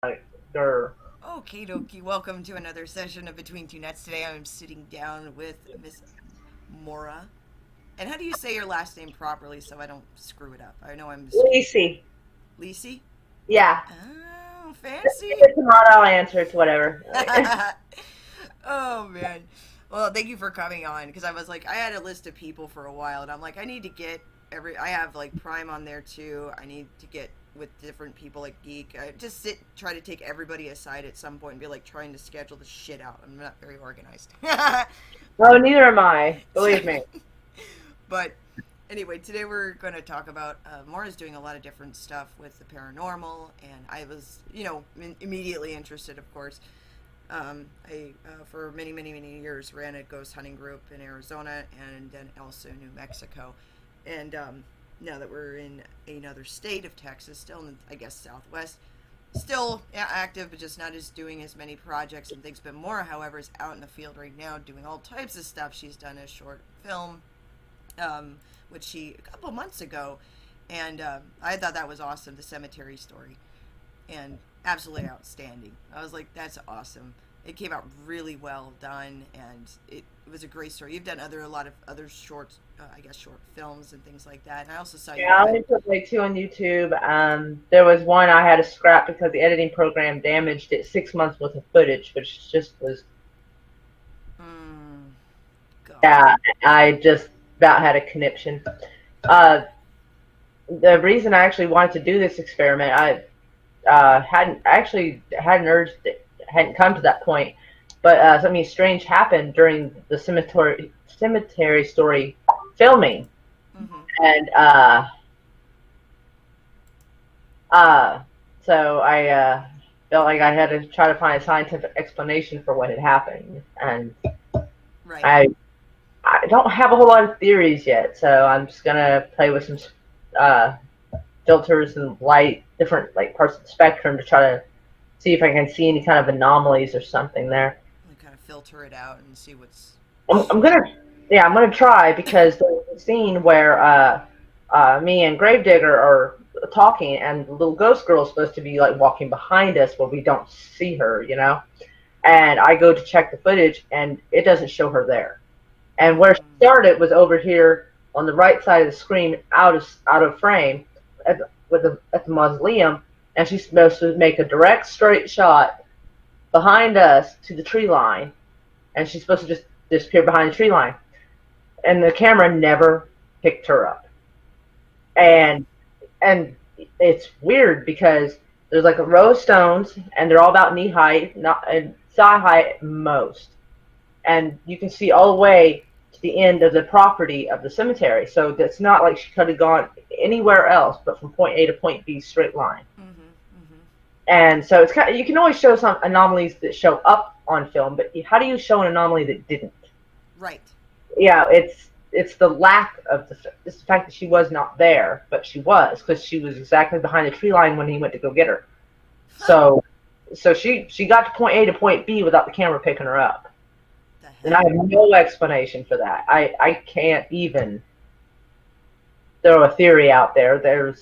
Grr. Okie dokie, welcome to another session of Between Two Nets. Today I'm sitting down with Miss Mora. And how do you say your last name properly so I don't screw it up? I know I'm Lacey. Lacey? Yeah. Oh, If fancy. it's not, I'll answer. It's whatever. Oh, man. Well, thank you for coming on because I was like, I had a list of people for a while and I'm like, I need to get I have like Prime on there too. I need to get with different people like Geek. I just try to take everybody aside at some point and be like trying to schedule the shit out. I'm not very organized. No, neither am I. Believe me. But anyway, today we're going to talk about Maura's doing a lot of different stuff with the paranormal, and I was, immediately interested, of course. I, for many, many, many years, ran a ghost hunting group in Arizona and then also New Mexico. And now that we're in another state of Texas, still in, I guess, Southwest, still active, but just not as doing as many projects and things. But Maura, however, is out in the field right now doing all types of stuff. She's done a short film, which she, a couple months ago, and I thought that was awesome, the cemetery story, and absolutely outstanding. I was like, that's awesome. It came out really well done, and it was a great story. You've done a lot of other short, I guess, short films and things like that. And I also saw you Yeah, I had. only put like two on YouTube. There was one I had to scrap because the editing program damaged it. 6 months worth of footage, which just was. Mm, God. Yeah, I just about had a conniption. Uh, the reason I actually wanted to do this experiment, hadn't actually hadn't urged it, hadn't come to that point, but something strange happened during the cemetery story filming, Mm-hmm. and uh, so I felt like I had to try to find a scientific explanation for what had happened, and Right. I I don't have a whole lot of theories yet, so I'm just gonna play with some uh, filters and light, different like parts of the spectrum to try to see if I can see any kind of anomalies or something there. And kind of filter it out and see what's. I'm gonna, yeah, I'm gonna try because there's a scene where me and Gravedigger are talking, and the little ghost girl is supposed to be like walking behind us, but we don't see her, you know. And I go to check the footage, and it doesn't show her there. And where she Mm, started was over here on the right side of the screen, out of frame, at the mausoleum, and she's supposed to make a direct straight shot behind us to the tree line, and she's supposed to just disappear behind the tree line. And the camera never picked her up. wow. And it's weird because there's like a row of stones, and they're all about knee height, not and thigh height at most, and you can see all the way to the end of the property of the cemetery. So it's not like she could have gone anywhere else but from point A to point B straight line. Mm-hmm. Mm-hmm. And so it's kind of, you can always show some anomalies that show up on film, but how do you show an anomaly that didn't? Right. Yeah, it's the lack of it's the fact that she was not there, but she was because she was exactly behind the tree line when he went to go get her. Huh. So she got to point A to point B without the camera picking her up. The And I hell. have no explanation for that. I can't even throw a theory out there. There's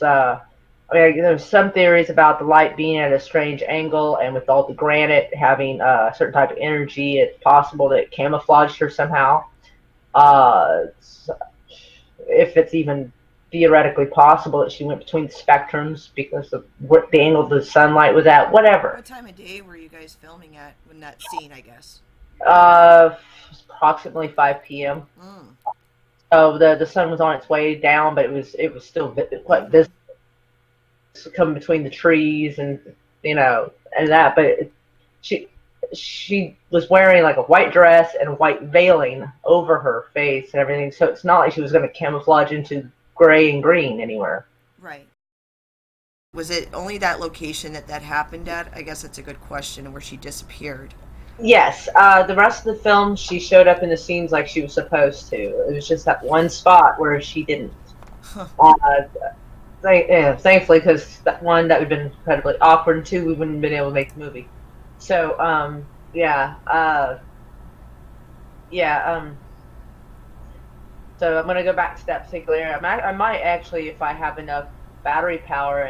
some theories about the light being at a strange angle, and with all the granite having a certain type of energy, it's possible that it camouflaged her somehow. Uh, if it's even theoretically possible that she went between the spectrums because of what the angle the sunlight was at, whatever. What time of day were you guys filming at when that scene, I guess? Uh, approximately 5 p.m. Mm. So the sun was on its way down, but it was still quite Mm-hmm. visible coming between the trees and and that. But she she was wearing like a white dress and a white veiling over her face and everything, so it's not like she was going to camouflage into gray and green anywhere. Right. Was it only that location that that happened at? I guess that's a good question. Where she disappeared. Yes, the rest of the film she showed up in the scenes like she was supposed to. It was just that one spot where she didn't. Huh. Uh, thankfully, because that one that would have been incredibly awkward, and two, we wouldn't have been able to make the movie. So, yeah, yeah, so I'm gonna go back to that particular area. I might actually, if I have enough battery power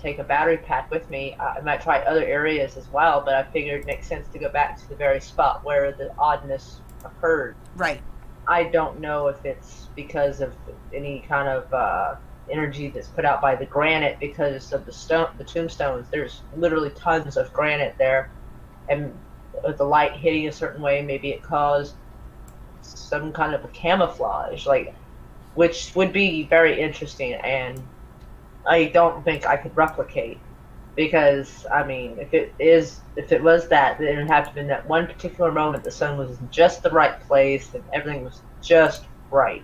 take a battery pack with me. I might try other areas as well, but I figured it makes sense to go back to the very spot where the oddness occurred. Right. I don't know if it's because of any kind of energy that's put out by the granite because of the tombstones. There's literally tons of granite there, and with the light hitting a certain way, maybe it caused some kind of a camouflage, like, which would be very interesting, and I don't think I could replicate, because I mean, if it was that, then it would have to have been that one particular moment the sun was in just the right place and everything was just right,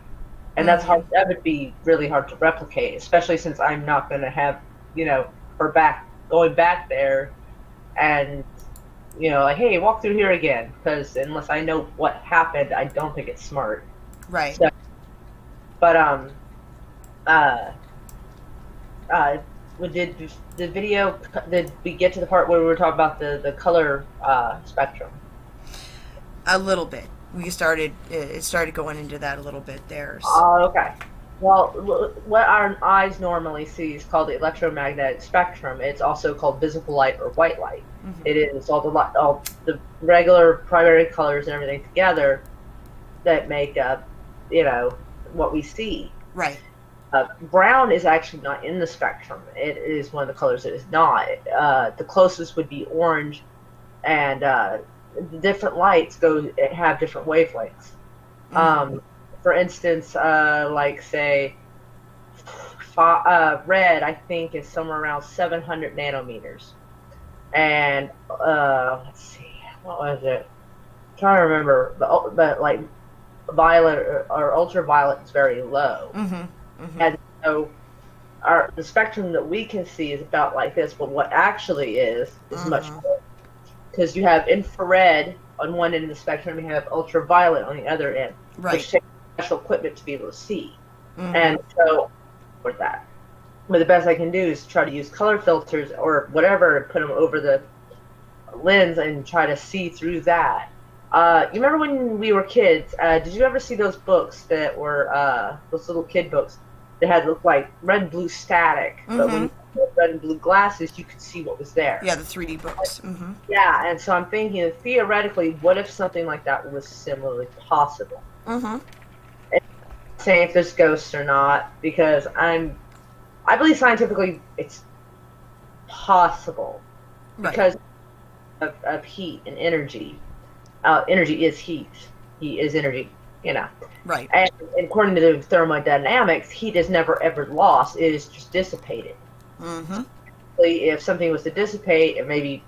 and that's Mm-hmm. hard. That would be really hard to replicate, especially since I'm not going to have, her back going back there and, like, hey, walk through here again, because unless I know what happened, I don't think it's smart. Right. So, but uh uh did the video, did we get to the part where we were talking about the color spectrum? A little bit. We started. It started going into that a little bit there. Oh, okay. Well, what our eyes normally see is called the electromagnetic spectrum. It's also called visible light or white light. Mm-hmm. It is all the regular primary colors and everything together that make up, what we see. Right. Brown is actually not in the spectrum. It is one of the colors that is not. The closest would be orange, and the different lights have different wavelengths. Mm-hmm. For instance, like say, red, I think is somewhere around 700 nanometers, and let's see, what was it? I'm trying to remember, but like violet or ultraviolet is very low, Mm-hmm. Mm-hmm. and so the spectrum that we can see is about like this, but what actually is much Mm-hmm. more, because you have infrared on one end of the spectrum, you have ultraviolet on the other end, Right. which takes special equipment to be able to see. Mm-hmm. And so, with that, but the best I can do is try to use color filters or whatever and put them over the lens and try to see through that. You remember when we were kids? Did you ever see those books that were those little kid books that had looked like red blue static, but when Mm-hmm. you put red and blue glasses, you could see what was there? Yeah, the 3D books. Mm-hmm. Yeah, and so I'm thinking theoretically, what if something like that was similarly possible? Mm-hmm. And saying if there's ghosts or not, because I believe scientifically it's possible Right. because of heat and energy. Energy is heat. Heat is energy. You know. Right. And according to the thermodynamics, heat is never ever lost. It is just dissipated. Mm-hmm. If something was to dissipate and maybe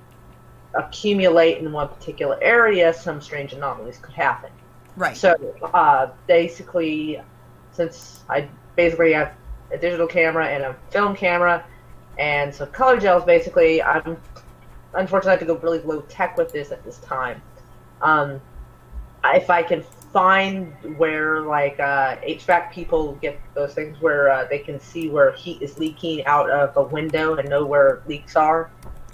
accumulate in one particular area, some strange anomalies could happen. Right. So basically, since I basically have a digital camera and a film camera and some color gels, basically, I'm unfortunately I have to go really low tech with this at this time. Um, if I can find where like HVAC people get those things where they can see where heat is leaking out of a window and know where leaks are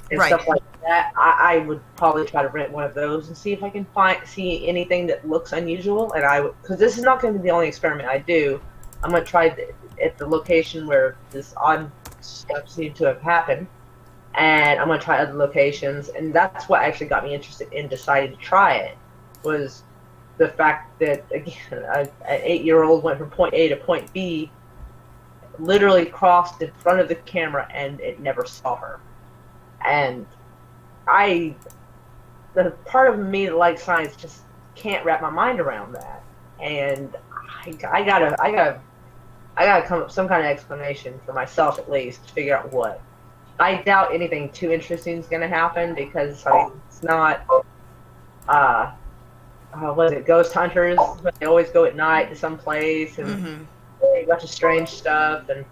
and Right. stuff like that, I would probably try to rent one of those and see if I can see anything that looks unusual. And because this is not going to be the only experiment I do, I'm going to try at the location where this odd stuff seemed to have happened, and I'm going to try other locations. And that's what actually got me interested in deciding to try it, was the fact that, again, an 8-year-old went from point A to point B, literally crossed in front of the camera, and it never saw her. And the part of me that likes science just can't wrap my mind around that. And I gotta come up with some kind of explanation for myself, at least, to figure out what. I doubt anything too interesting is gonna happen, because I mean, it's not what is it, ghost hunters? They always go at night to some place and Mm-hmm. a bunch of strange stuff, and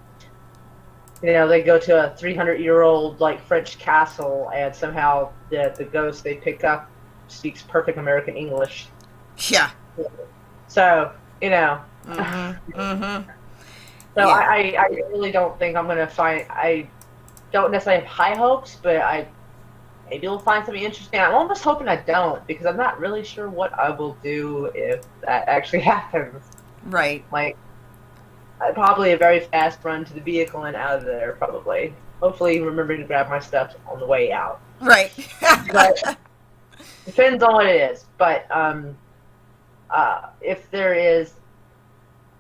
they go to a 300-year-old like French castle, and somehow the ghost they pick up speaks perfect American English. Yeah. So Mm-hmm. Mm-hmm. so Yeah. I really don't think I'm gonna find. I don't necessarily have high hopes, but maybe we'll find something interesting. I'm almost hoping I don't, because I'm not really sure what I will do if that actually happens. Right. Like, probably a very fast run to the vehicle and out of there, probably. hopefully remembering to grab my stuff on the way out. Right. But depends on what it is. But if there is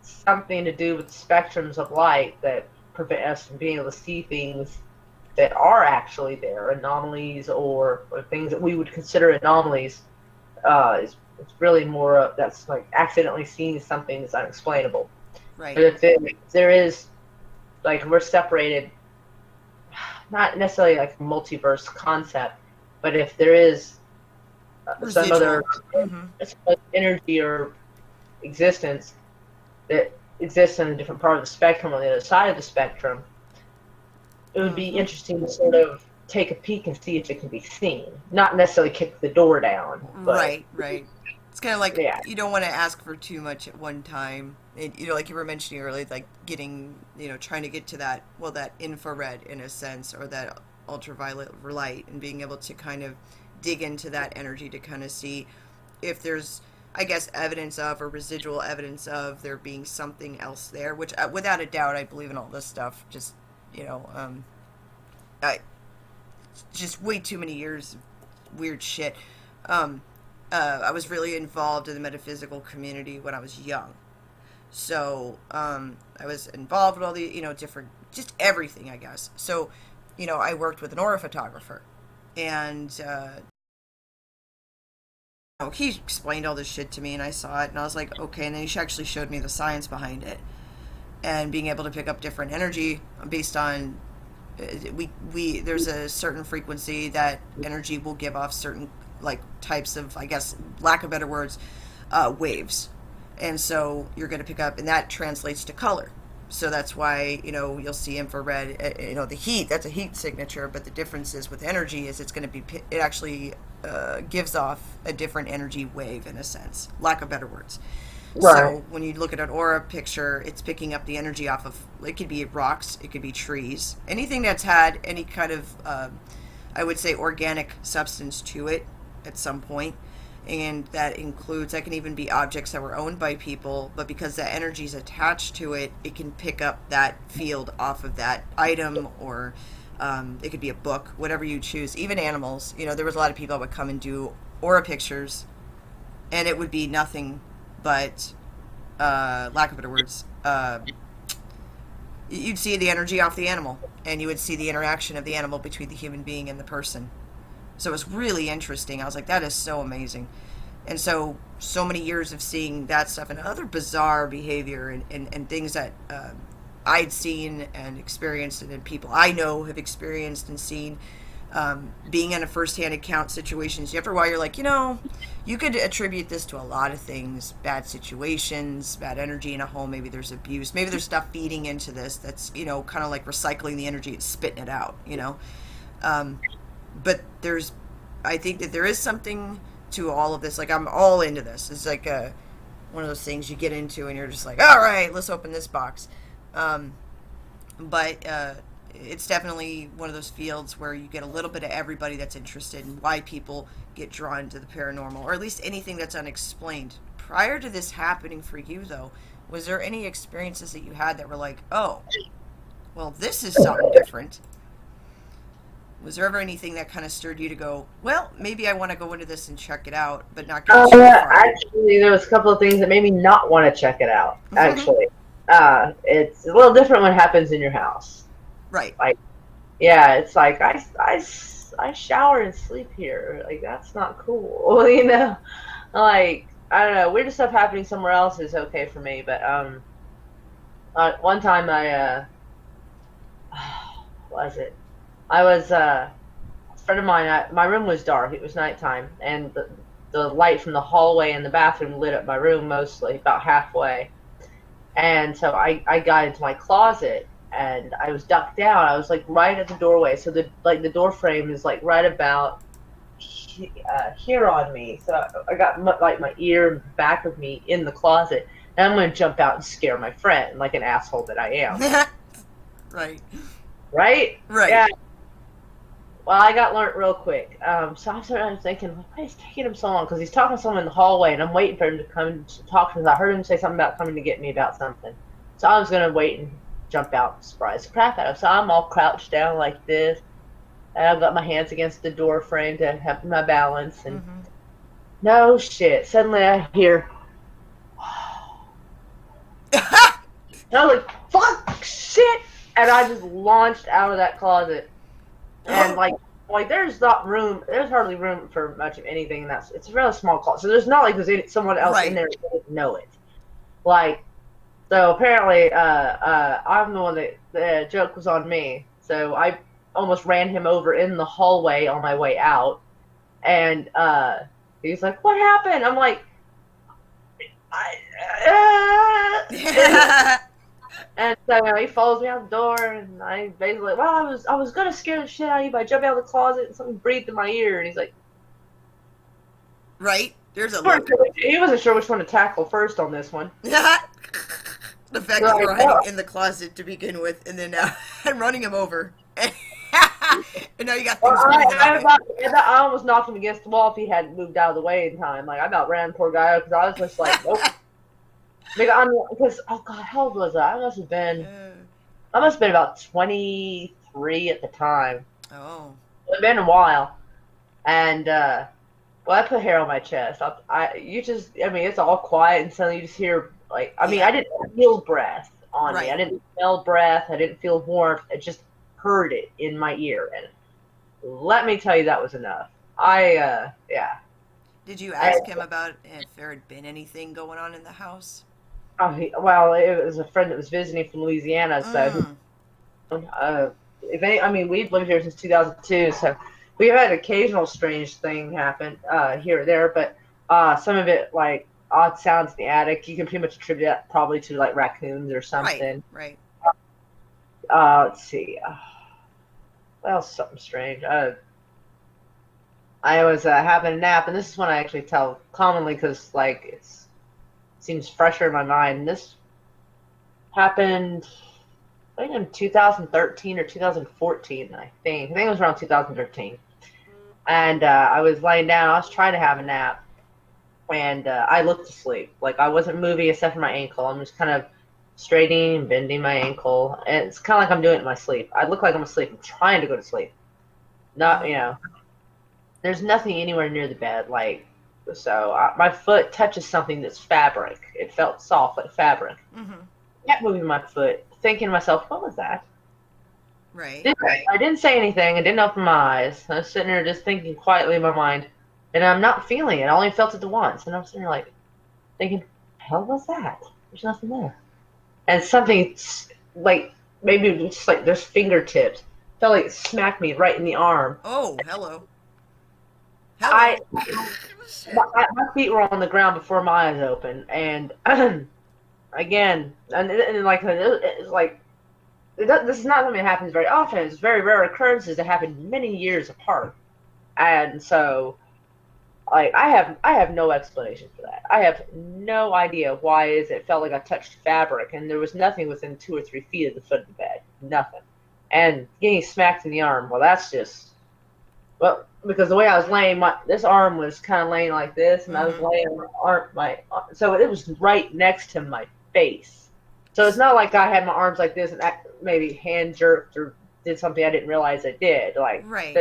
something to do with the spectrums of light that prevent us from being able to see things that are actually there, anomalies or things that we would consider anomalies, it's really more of that's like accidentally seeing something that's unexplainable. Right. But if there is, like, we're separated, not necessarily like a multiverse concept, but if there is some other Residual. Mm-hmm. energy or existence that exists in a different part of the spectrum on the other side of the spectrum, it would be Mm-hmm. interesting to sort of take a peek and see if it can be seen. Not necessarily kick the door down, but Right, right. It's kind of like yeah, you don't want to ask for too much at one time. Like you were mentioning earlier, like getting, trying to get to that, well, that infrared in a sense, or that ultraviolet light, and being able to kind of dig into that energy to kind of see if there's, I guess, evidence of or residual evidence of there being something else there, which without a doubt, I believe in all this stuff. Just, you know, I just way too many years of weird shit. Um, I was really involved in the metaphysical community when I was young. So I was involved with all the, different, just everything, I guess. So, I worked with an aura photographer. And he explained all this shit to me, and I saw it, and I was like, okay. And then he actually showed me the science behind it. And being able to pick up different energy based on we there's a certain frequency that energy will give off certain like types of, I guess, lack of better words, waves, and so you're going to pick up, and that translates to color. So that's why you'll see infrared. The heat, that's a heat signature, but the difference is with energy is it's going to be, it actually gives off a different energy wave in a sense, lack of better words. right, So when you look at an aura picture, it's picking up the energy off of, it could be rocks, it could be trees, anything that's had any kind of, I would say, organic substance to it at some point. And that includes, that can even be objects that were owned by people, but because the energy is attached to it, it can pick up that field off of that item, or it could be a book, whatever you choose. Even animals. There was a lot of people that would come and do aura pictures, and it would be nothing but lack of better words, you'd see the energy off the animal, and you would see the interaction of the animal between the human being and the person. So it was really interesting. I was like, that is so amazing. And so many years of seeing that stuff and other bizarre behavior, and things that I'd seen and experienced, and people I know have experienced and seen, being in a first-hand account situations. After a while, you're like, you could attribute this to a lot of things: bad situations, bad energy in a home. Maybe there's abuse. Maybe there's stuff feeding into this that's, kind of like recycling the energy. It's spitting it out, But I think that there is something to all of this. Like, I'm all into this. It's like one of those things you get into and you're just like, all right, let's open this box. But it's definitely one of those fields where you get a little bit of everybody that's interested in why people get drawn to the paranormal, or at least anything that's unexplained. Prior to this happening for you, though, was there any experiences that you had that were like, oh, well, this is something different? Was there ever anything that kind of stirred you to go, well, maybe I want to go into this and check it out, but not go too far? actually, there was a couple of things that made me not want to check it out. Actually, it's a little different when it happens in your house. Right. Like, yeah, it's like I shower and sleep here. Like, that's not cool, Like, I don't know, weird stuff happening somewhere else is okay for me, but one time what was it? I was a friend of mine. My room was dark. It was nighttime, and the light from the hallway and the bathroom lit up my room mostly, about halfway. And so I got into my closet, and I was ducked down. I was like right at the doorway, so the door frame is like right about here on me. So I got like my ear back of me in the closet, and I'm gonna jump out and scare my friend like an asshole that I am. Right. Right? Right. Yeah. Well, I got learnt real quick. So I'm sort of thinking, why is it taking him so long? Because he's talking to someone in the hallway, and I'm waiting for him to come to talk to him. I heard him say something about coming to get me about something. So I was going to wait and jump out and surprise the crap out of him. So I'm all crouched down like this, and I've got my hands against the door frame to have my balance. And Mm-hmm. no shit, suddenly I hear, and I was like, fuck, shit, and I just launched out of that closet. And like there's not room, there's hardly room for much of anything. And it's a really small closet, so there's not like there's someone else in Right. there that didn't know it. Like, so apparently, I'm the one that the joke was on me. So I almost ran him over in the hallway on my way out, and he's like, "What happened?" I'm like, and so he follows me out the door, and I basically, well, I was gonna scare the shit out of you by jumping out of the closet, and something breathed in my ear, and he's like, Right? There's a look. he wasn't sure which one to tackle first on this one. The fact that you Like, were hiding well, in the closet to begin with, and then and running him over. And now you got well, things breathing on you. I almost knocked him against the wall if he hadn't moved out of the way in time. Like, I about ran poor guy out because I was just like, nope. Because, oh God, how old was I? I must have been about 23 at the time. Oh. It had been a while. And, well, I put hair on my chest. I mean, it's all quiet, and suddenly you just hear, like, I mean, Yeah. I didn't feel breath on me. Right. I didn't smell breath. I didn't feel warmth. I just heard it in my ear. And let me tell you, that was enough. Yeah. Did you And, ask him about if there had been anything going on in the house? well, it was a friend that was visiting from Louisiana, so, Mm. if any, I mean, we've lived here since 2002, so we've had occasional strange thing happen here or there, but some of it, like odd sounds in the attic, you can pretty much attribute that probably to like raccoons or Right. something. Right. Let's see. Well, something strange. I was having a nap, and this is one I actually tell commonly because like it seems fresher in my mind. And this happened, I think in 2013 or 2014. I think it was around 2013. And I was laying down. I was trying to have a nap, and I looked asleep. Like I wasn't moving except for my ankle. I'm just kind of straightening and bending my ankle, and it's kind of like I'm doing it in my sleep. I look like I'm asleep. I'm trying to go to sleep. Not, Mm. there's nothing anywhere near the bed. Like, so my foot touches something that's fabric. It felt soft like fabric. Mm-hmm. I kept moving my foot, thinking to myself, what was that? Right. I didn't say anything. I didn't open my eyes. I was sitting there just thinking quietly in my mind, and I'm not feeling it. I only felt it the once, and I'm sitting there like thinking, hell was that? There's nothing there. And something like maybe just like there's fingertips felt like it smacked me right in the arm. Oh, hello. I Hello. Shit. my feet were on the ground before my eyes opened, and again, and like it's like this is not something that happens very often. It's very rare occurrences that happen many years apart, and so like I have no explanation for that. I have no idea why is it felt like I touched fabric, and there was nothing within 2 or 3 feet of the foot of the bed, nothing, and getting smacked in the arm. Well, that's just well because the way I was laying, this arm was kind of laying like this, and I was Mm-hmm. laying so it was right next to my face. So it's not like I had my arms like this and maybe hand jerked or did something I didn't realize I did. Like Right.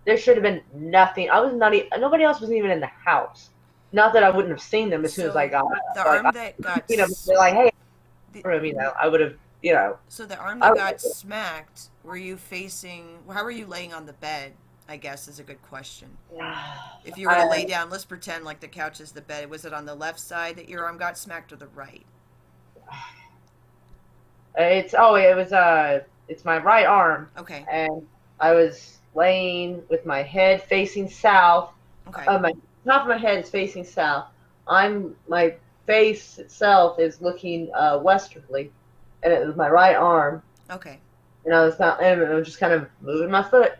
there should have been nothing. I was not even, nobody else was even in the house. Not that I wouldn't have seen them as soon as I So got the like arm that got they're like, hey, the, I would have, so the arm I that would got smacked, were you facing? How were you laying on the bed? I guess is a good question. If you were to lay I, down, let's pretend like the couch is the bed. Was it on the left side that your arm got smacked or the right? it's my right arm, Okay. and I was laying with my head facing south. Okay. My top of my head is facing south. My face itself is looking westerly, and it was my right arm, Okay. and I was just kind of moving my foot,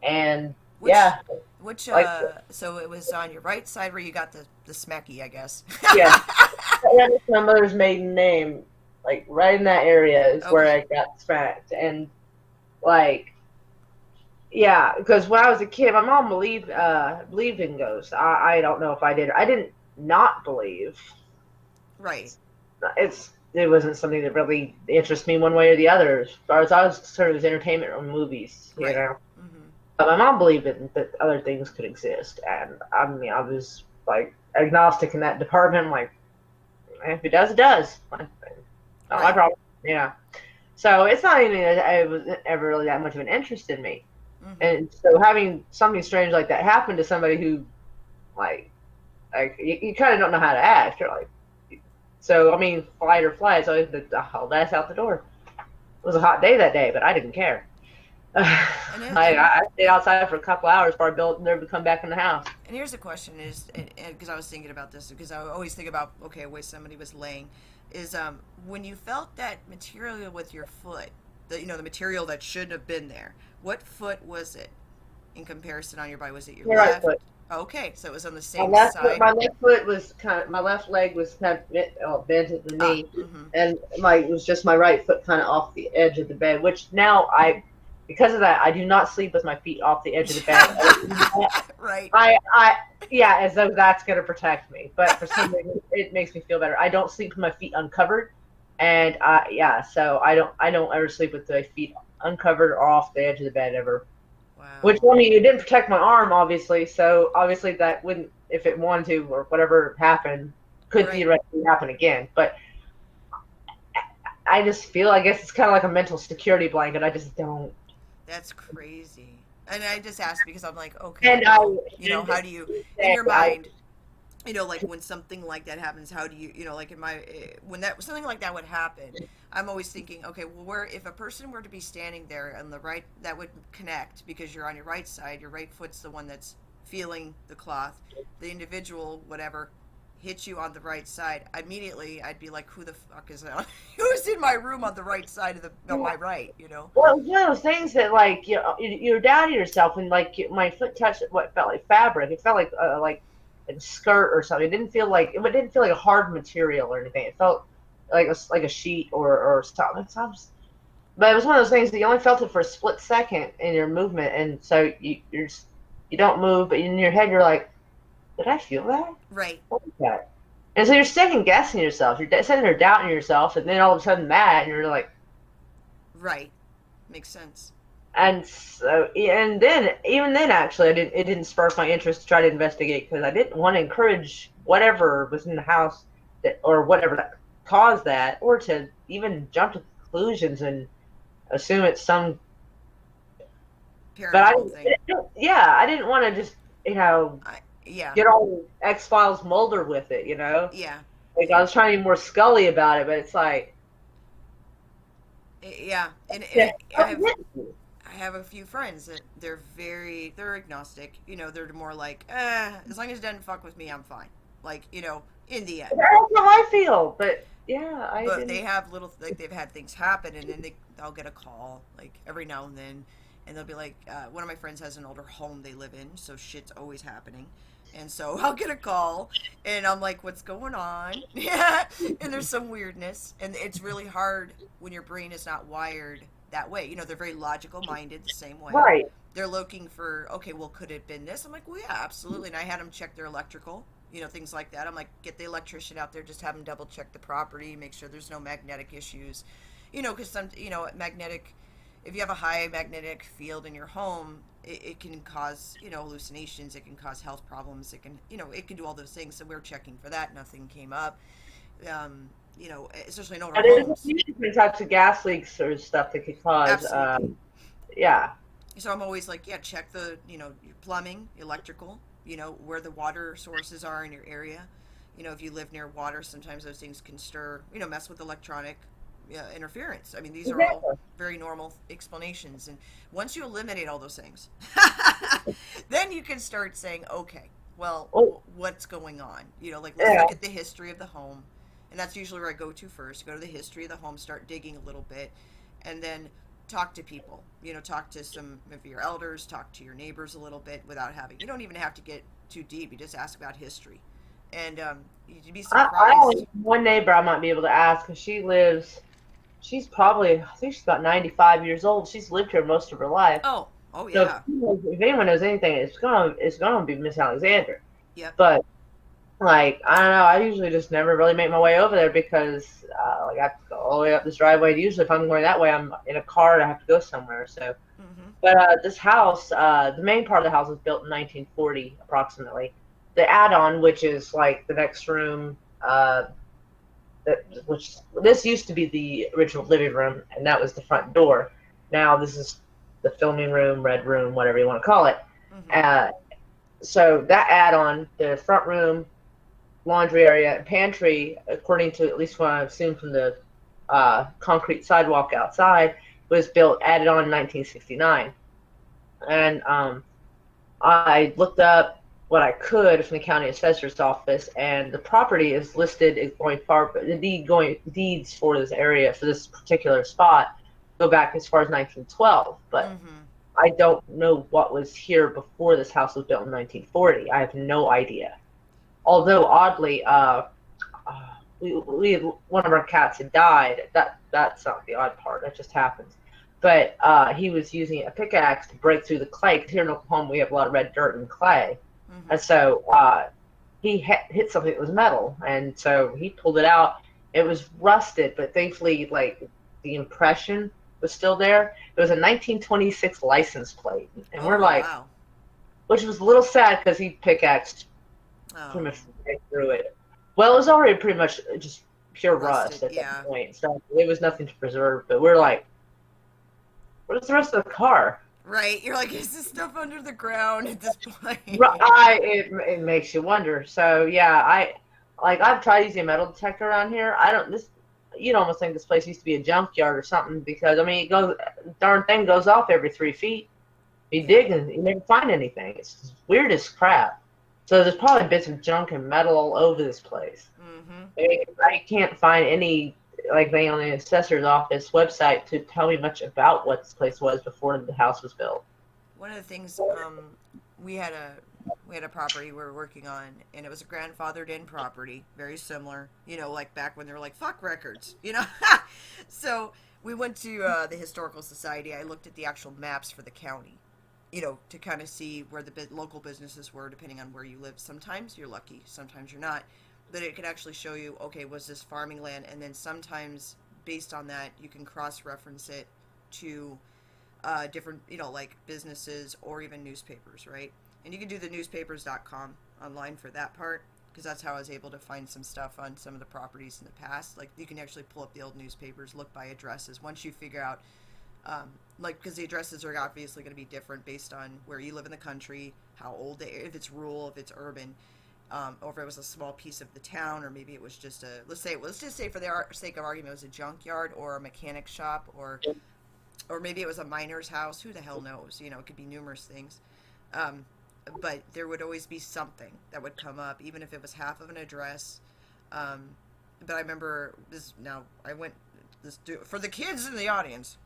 and Which yeah, which like so it was on your right side where you got the smacky, I guess. yeah, that's my mother's maiden name. Like right in that area is where Okay. I got smacked, and like yeah, because when I was a kid, my mom believed in ghosts. I don't know if I did. I didn't not believe. Right. It's it wasn't something that really interests me one way or the other. As far as I was concerned, it was entertainment or movies, you Right. know. Mm-hmm. But my mom believed that other things could exist, and I mean, I was like agnostic in that department. I'm like, if it does, it does. Like, not my Right. problem. Yeah. So it's not even that it was ever really that much of an interest in me. Mm-hmm. And so having something strange like that happen to somebody who like you kind of don't know how to act. You're like, so I mean, fight or flight. So I hauled ass out the door. It was a hot day that day, but I didn't care. And it, and I stayed outside for a couple hours before I built and never come back in the house. and here's the question: is because I was thinking about this because I always think about okay, where somebody was laying, is when you felt that material with your foot, the material that shouldn't have been there. What foot was it in comparison on your body? Was it your My right left? foot. Okay, so it was on the same side. My left foot was kind of, my left leg was kind of bent at the Ah, knee, mm-hmm. and it was just my right foot kind of off the edge of the bed. Which now because of that, I do not sleep with my feet off the edge of the bed. Right. I yeah, as though that's gonna protect me. But for some reason, it makes me feel better. I don't sleep with my feet uncovered, and yeah, so I don't ever sleep with my feet uncovered or off the edge of the bed ever. Which, Wow. I mean, it didn't protect my arm, obviously. So obviously that wouldn't, if it wanted to or whatever happened, could Right. theoretically happen again. But I just feel, I guess it's kind of like a mental security blanket. I just don't. That's crazy. And I just asked because I'm like, okay, And I well, and how do you, in say your I mind, like when something like that happens, how do you, like in my, when that something like that would happen, I'm always thinking, okay, well, where if a person were to be standing there on the right, that would connect because you're on your right side, your right foot's the one that's feeling the cloth, the individual, whatever, hits you on the right side. Immediately, I'd be like, who the fuck is that? Who's in my room on the right side of on my right? well, it's one of those things that like you're doubting yourself, and like my foot touched what felt like fabric. It felt like a skirt or something. It didn't feel like a hard material or anything. It felt like a sheet or something. But it was one of those things that you only felt it for a split second in your movement, and so you don't move, but in your head you're like, did I feel that? Right, What was that? And so you're second guessing yourself. You're sitting there doubting yourself, and then all of a sudden that, and you're like, right, makes sense. and so and then even then actually it didn't spark my interest to try to investigate because I didn't want to encourage whatever was in the house or whatever that caused that, or to even jump to conclusions and assume it's some. But Paranormal thing. yeah, I didn't want to just Yeah, get all X-Files Mulder with it, you know. yeah, Like I was trying to be more Scully about it, but it's like, yeah. And yeah, I have a few friends that they're agnostic. They're more like, as long as it doesn't fuck with me, I'm fine. Like, in the end. that's how I feel. But yeah, I But they didn't. have like they've had things happen, and then they'll get a call like every now and then, and they'll be like, one of my friends has an older home they live in, so shit's always happening. And so I'll get a call, and I'm like, "What's going on?" Yeah, and there's some weirdness, and it's really hard when your brain is not wired that way. They're very logical minded, the same way. Right. They're looking for, okay, well, could it have been this? I'm like, well, yeah, absolutely. And I had them check their electrical, things like that. I'm like, get the electrician out there, just have them double check the property, make sure there's no magnetic issues, because magnetic, if you have a high magnetic field in your home, it can cause, hallucinations, it can cause health problems, it can do all those things. So we're checking for that. Nothing came up. Especially in older And there's a homes. few different types of gas leaks or stuff that could cause. Absolutely. Yeah. So I'm always like, yeah, check your plumbing, electrical, where the water sources are in your area. If you live near water, sometimes those things can stir, mess with electronic interference. I mean, these are all Exactly. very normal explanations. And once you eliminate all those things, then you can start saying, okay, well, Oh, what's going on? Like let's yeah. look at the history of the home. And that's usually where I go to first. Go to the history of the home, start digging a little bit, and then talk to people. Talk to some of your elders, talk to your neighbors a little bit without having. You don't even have to get too deep. You just ask about history, and you'd be I only surprised. have one neighbor I might be able to ask because she's probably, I think she's about 95 years old. She's lived here most of her life. Oh, oh So yeah, if anyone knows anything, it's gonna be Miss Alexander. yep, But Like, I don't know. I usually just never really make my way over there because, like, I have to go all the way up this driveway. Usually, if I'm going that way, I'm in a car and I have to go somewhere. So, Mm-hmm. but this house, the main part of the house was built in 1940, approximately. The add-on, which is like the next room, which this used to be the original living room, and that was the front door. Now this is the filming room, red room, whatever you want to call it. Mm-hmm. Uh, so that add-on, the front room, laundry area, and pantry, according to at least what I've seen from the concrete sidewalk outside, was built added on in 1969. And I looked up what I could from the county assessor's office, and the property is listed as going far. The deeds for this area for this particular spot go back as far as 1912, but Mm-hmm. I don't know what was here before this house was built in 1940. I have no idea. Although oddly, we one of our cats had died. That's not the odd part. That just happens. But he was using a pickaxe to break through the clay. Because here in Oklahoma we have a lot of red dirt and clay, Mm-hmm. and so he hit something that was metal, and so he pulled it out. It was rusted, but thankfully, like the impression was still there. It was a 1926 license plate, and we're Oh like, wow. which was a little sad because he pickaxed pretty Oh, much right through it. Well, it was already pretty much just pure rusted. rust at that Yeah. point, so there was nothing to preserve. But we're like, where's the rest of the car? Right. You're like, is this stuff under the ground at this point? It makes you wonder. So yeah, I've tried using a metal detector around here. I don't this. You'd almost think this place used to be a junkyard or something because I mean, it goes darn thing goes off every 3 feet. You Yeah. dig and you never find anything. It's weird as crap. So there's probably bits of junk and metal all over this place. Mm-hmm. I can't find any like thing on the assessor's office website to tell me much about what this place was before the house was built. One of the things we had a we had a property we were working on, and it was a grandfathered in property, very similar, like back when they were like fuck records. So we went to the historical society. I looked at the actual maps for the county, to kind of see where the local businesses were, depending on where you live. Sometimes you're lucky, sometimes you're not, but it could actually show you, okay, was this farming land, and then sometimes based on that you can cross reference it to different, like businesses or even newspapers, right? And you can do the newspapers.com online for that part, because that's how I was able to find some stuff on some of the properties in the past. Like, you can actually pull up the old newspapers, look by addresses. Once you figure out, because the addresses are obviously going to be different based on where you live in the country, how old if it's rural, if it's urban, or if it was a small piece of the town, or maybe it was just let's just say for the sake of argument, it was a junkyard or a mechanic shop, or maybe it was a miner's house. Who the hell knows? It could be numerous things. Um, but there would always be something that would come up, even if it was half of an address. Um, but I remember this. Now I went for the kids in the audience.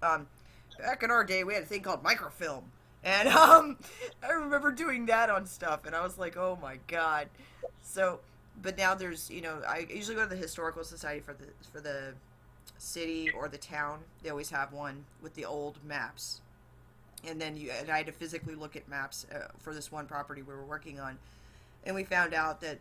Back in our day, we had a thing called microfilm, and I remember doing that on stuff, and I was like, oh my god. So, but now there's, I usually go to the historical society for the city or the town. They always have one with the old maps, and then I had to physically look at maps for this one property we were working on, and we found out that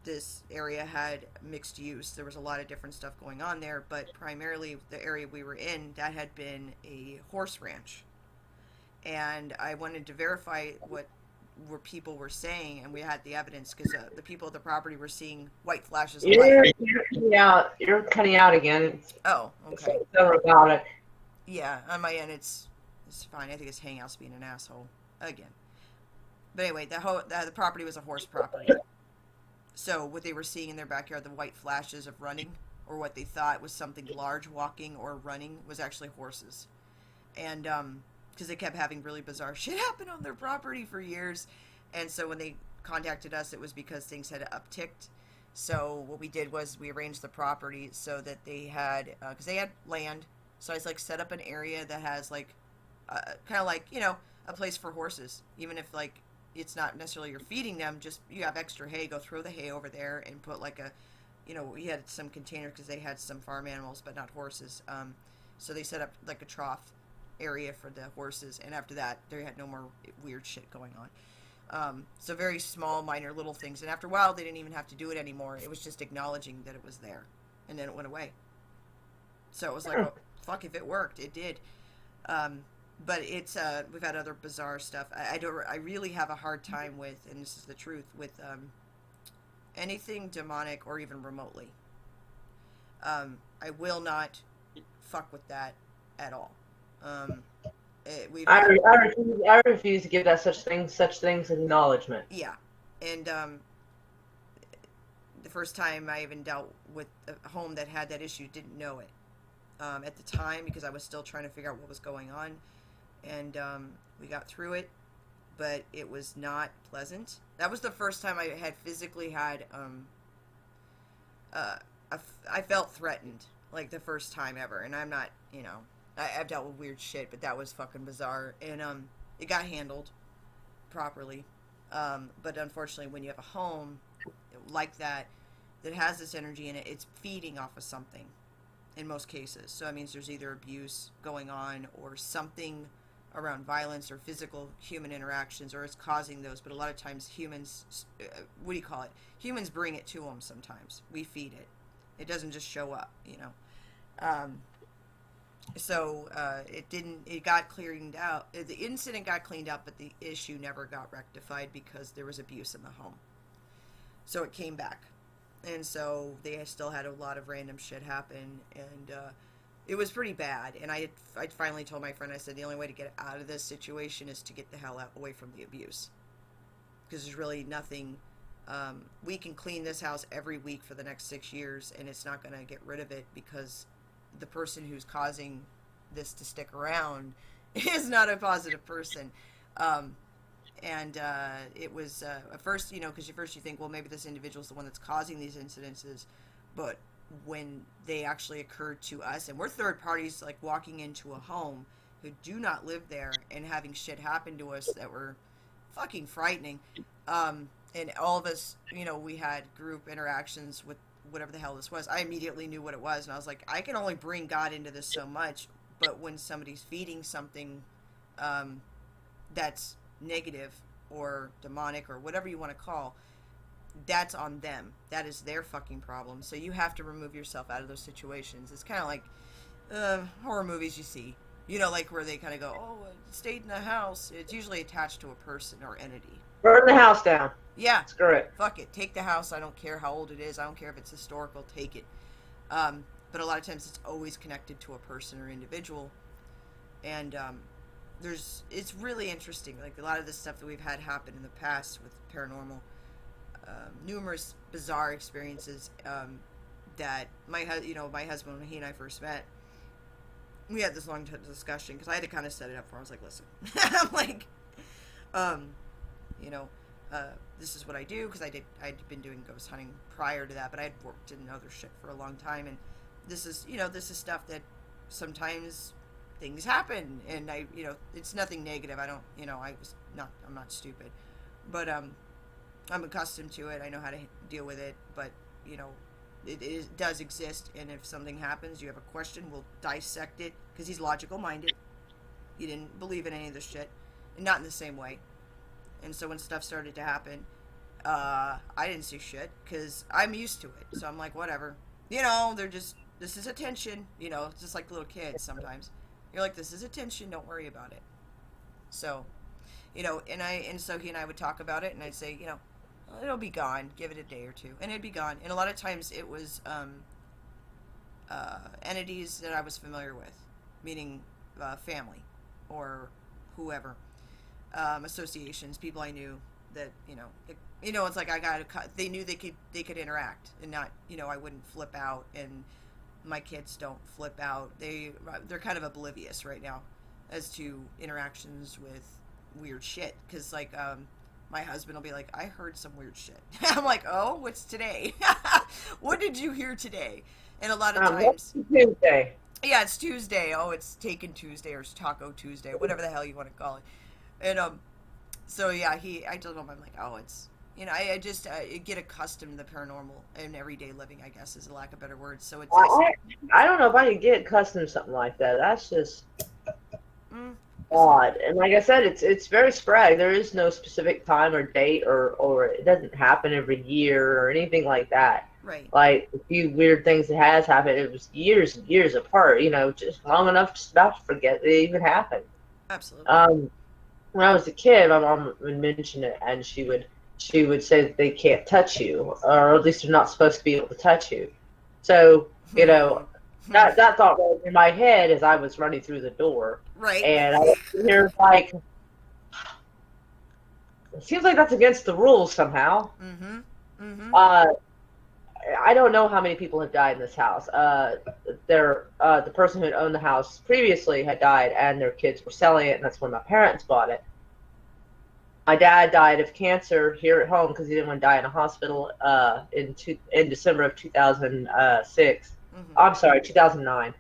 this area had mixed use. There was a lot of different stuff going on there, but primarily the area we were in, that had been a horse ranch, and I wanted to verify what where people were saying, and we had the evidence, because the people at the property were seeing white flashes of light. You're cutting out. You're cutting out again. Oh, It's okay. robotic. Yeah, on my end, it's fine. I think it's Hangout's being an asshole again. But anyway, the property was a horse property. So what they were seeing in their backyard, the white flashes of running, or what they thought was something large walking or running, was actually horses. And because they kept having really bizarre shit happen on their property for years, and so when they contacted us, it was because things had upticked. So what we did was we arranged the property so that they had, because they had land. So I was like, set up an area that has like, kind of like, a place for horses. Even if like it's not necessarily you're feeding them, just you have extra hay, go throw the hay over there and put like we had some containers because they had some farm animals, but not horses. So they set up like a trough area for the horses, and after that, they had no more weird shit going on. So very small, minor little things. And after a while, they didn't even have to do it anymore. It was just acknowledging that it was there, and then it went away. So it was like, oh, fuck, if it worked, it did. Um, but it's we've had other bizarre stuff. I really have a hard time with, and this is the truth, with anything demonic or even remotely. I will not fuck with that at all. Um, we've had, I refuse to give that such things acknowledgement. yeah, and the first time I even dealt with a home that had that issue, didn't know it at the time because I was still trying to figure out what was going on, and we got through it, but it was not pleasant. That was the first time I had physically had I felt threatened, like the first time ever, and I'm not, I've dealt with weird shit, but that was fucking bizarre, and it got handled properly, but unfortunately, when you have a home like that that has this energy in it, it's feeding off of something, in most cases. So that means there's either abuse going on or something around violence or physical human interactions, or it's causing those. But a lot of times humans, what do you call it? Humans bring it to them sometimes. We feed it. It doesn't just show up, So it got cleaned out. The incident got cleaned up, but the issue never got rectified because there was abuse in the home. So it came back. And so they still had a lot of random shit happen, and it was pretty bad. And I finally told my friend, I said, the only way to get out of this situation is to get the hell out, away from the abuse. Because there's really nothing, we can clean this house every week for the next 6 years, and it's not going to get rid of it because the person who's causing this to stick around is not a positive person. And it was at first, because at first you think, well, maybe this individual's the one that's causing these incidences, but when they actually occurred to us, and we're third parties, like walking into a home who do not live there and having shit happen to us that were fucking frightening, and all of us, we had group interactions with whatever the hell this was. I immediately knew what it was, and I was like, I can only bring God into this so much, but when somebody's feeding something that's negative or demonic or whatever you want to call, that's on them. That is their fucking problem. So you have to remove yourself out of those situations. It's kind of like horror movies you see, like where they kind of go, oh, it stayed in the house. It's usually attached to a person or entity. Burn the house down. Yeah. Screw it. Fuck it. Take the house. I don't care how old it is. I don't care if it's historical. Take it. But a lot of times it's always connected to a person or individual. And it's really interesting. Like a lot of the stuff that we've had happen in the past with paranormal, numerous bizarre experiences that my husband, when he and I first met, we had this long discussion because I had to kind of set it up for him. I was like, listen, I'm like, this is what I do, because I'd been doing ghost hunting prior to that, but I'd worked in other shit for a long time, and this is stuff that sometimes things happen, and it's nothing negative. I don't, I'm not stupid, but I'm accustomed to it. I know how to deal with it, but it does exist, and if something happens, you have a question, we'll dissect it, because he's logical minded. He didn't believe in any of this shit, and not in the same way. And so when stuff started to happen, I didn't see shit because I'm used to it. So I'm like, whatever. They're just, this is attention. It's just like little kids sometimes. You're like, this is attention. Don't worry about it. So, and so he and I would talk about it, and I'd say, it'll be gone. Give it a day or two, and it'd be gone. And a lot of times it was entities that I was familiar with, meaning family or whoever. Associations, people I knew that it's like they knew they could interact and not I wouldn't flip out, and my kids don't flip out. They're kind of oblivious right now as to interactions with weird shit, because like my husband will be like, I heard some weird shit. I'm like, oh, what's today? What did you hear today? And a lot of times Tuesday. Yeah, it's Tuesday. Oh, it's Taken Tuesday or Taco Tuesday, whatever the hell you want to call it. And so yeah, I told him, I'm like, oh, it's I just get accustomed to the paranormal in everyday living, I guess, is a lack of better words. So it's I don't know if I could get accustomed to something like that. That's just odd. And like I said, it's very sporadic. There is no specific time or date, or it doesn't happen every year or anything like that. Right. Like a few weird things that has happened. It was years and years apart. Just long enough just about to forget they even happened. Absolutely. Um, when I was a kid, my mom would mention it, and she would say that they can't touch you, or at least they're not supposed to be able to touch you. So Hmm. that thought went in my head as I was running through the door, Right. and I was here like, it seems like that's against the rules somehow. Mm-hmm. Mm-hmm. Uh, I don't know how many people have died in this house. The person who owned the house previously had died, and their kids were selling it, and that's when my parents bought it. My dad died of cancer here at home because he didn't want to die in a hospital in December of 2006. Mm-hmm. I'm sorry, 2009.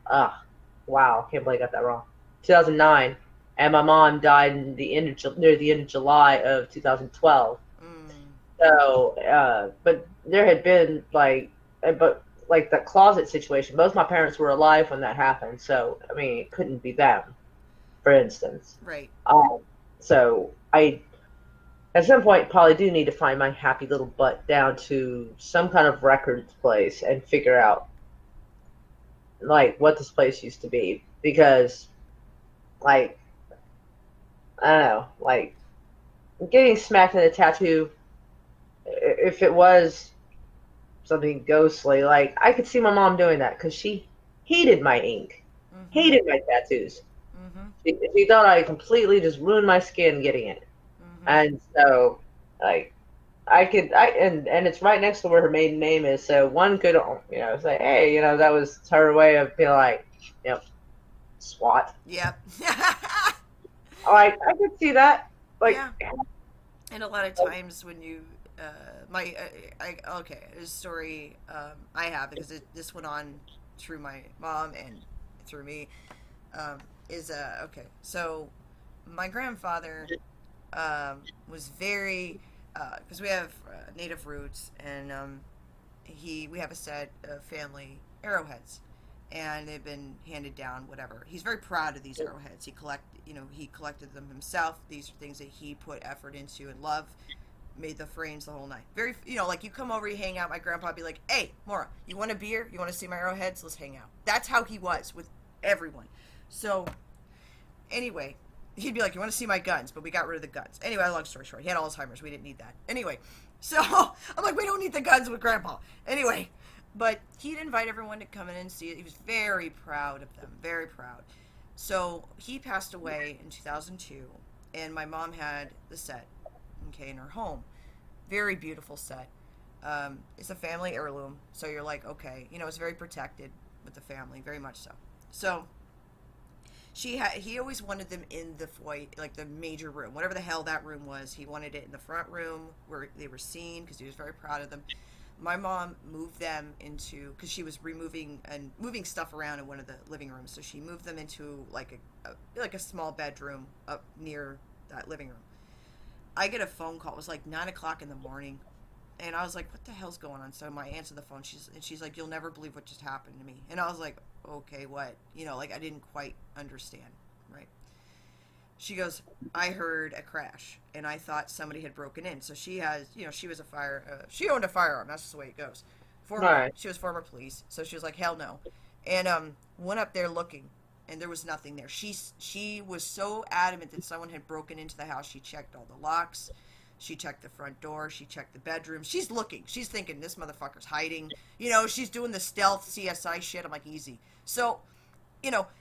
Wow, can't believe I got that wrong. 2009, and my mom died near the end of July of 2012. Mm. So, but there had been but like the closet situation. Both my parents were alive when that happened, so I mean, it couldn't be them, for instance. Right. So I at some point probably do need to find my happy little butt down to some kind of records place and figure out like what this place used to be, because like I don't know, like getting smacked in a tattoo, if it was something ghostly, like I could see my mom doing that because she hated my ink, Mm-hmm. hated my tattoos. Mm-hmm. She thought I completely just ruined my skin getting it. Mm-hmm. And so like and it's right next to where her maiden name is, so one could say, hey, that was her way of being like, SWAT. Yep. Like I could see that. Like, Yeah. And a lot of times when you, my, okay, there's a story I have because this went on through my mom and through me. Um, okay. So my grandfather was very, because we have native roots, and we have a set of family arrowheads, and they've been handed down. Whatever. He's very proud of these arrowheads. He collected them himself. These are things that he put effort into and love. Made the frames the whole night. Very, like you come over, you hang out. My grandpa would be like, "Hey, Maura, you want a beer? You want to see my arrowheads? Let's hang out." That's how he was with everyone. So anyway, he'd be like, "You want to see my guns?" But we got rid of the guns. Anyway, long story short, he had Alzheimer's. We didn't need that. Anyway, so I'm like, we don't need the guns with Grandpa. Anyway, but he'd invite everyone to come in and see it. He was very proud of them, very proud. So he passed away in 2002, and my mom had the set, okay, in her home. Very beautiful set. It's a family heirloom, so you're like, okay, it's very protected with the family, very much so. So he always wanted them in the foyer, like the major room, whatever the hell that room was. He wanted it in the front room where they were seen because he was very proud of them. My mom moved them into, because she was removing and moving stuff around in one of the living rooms, so she moved them into like a small bedroom up near that living room. I get a phone call. It was like 9 o'clock in the morning, and I was like, "What the hell's going on?" So I answer the phone. She's like, "You'll never believe what just happened to me." And I was like, "Okay, what?" Like I didn't quite understand, right? She goes, "I heard a crash, and I thought somebody had broken in." So she has, she was she owned a firearm. That's just the way it goes. right, She was former police, so she was like, "Hell no," and went up there looking, and there was nothing there. She was so adamant that someone had broken into the house. She checked all the locks. She checked the front door. She checked the bedroom. She's looking. She's thinking this motherfucker's hiding. She's doing the stealth CSI shit. I'm like, easy. So,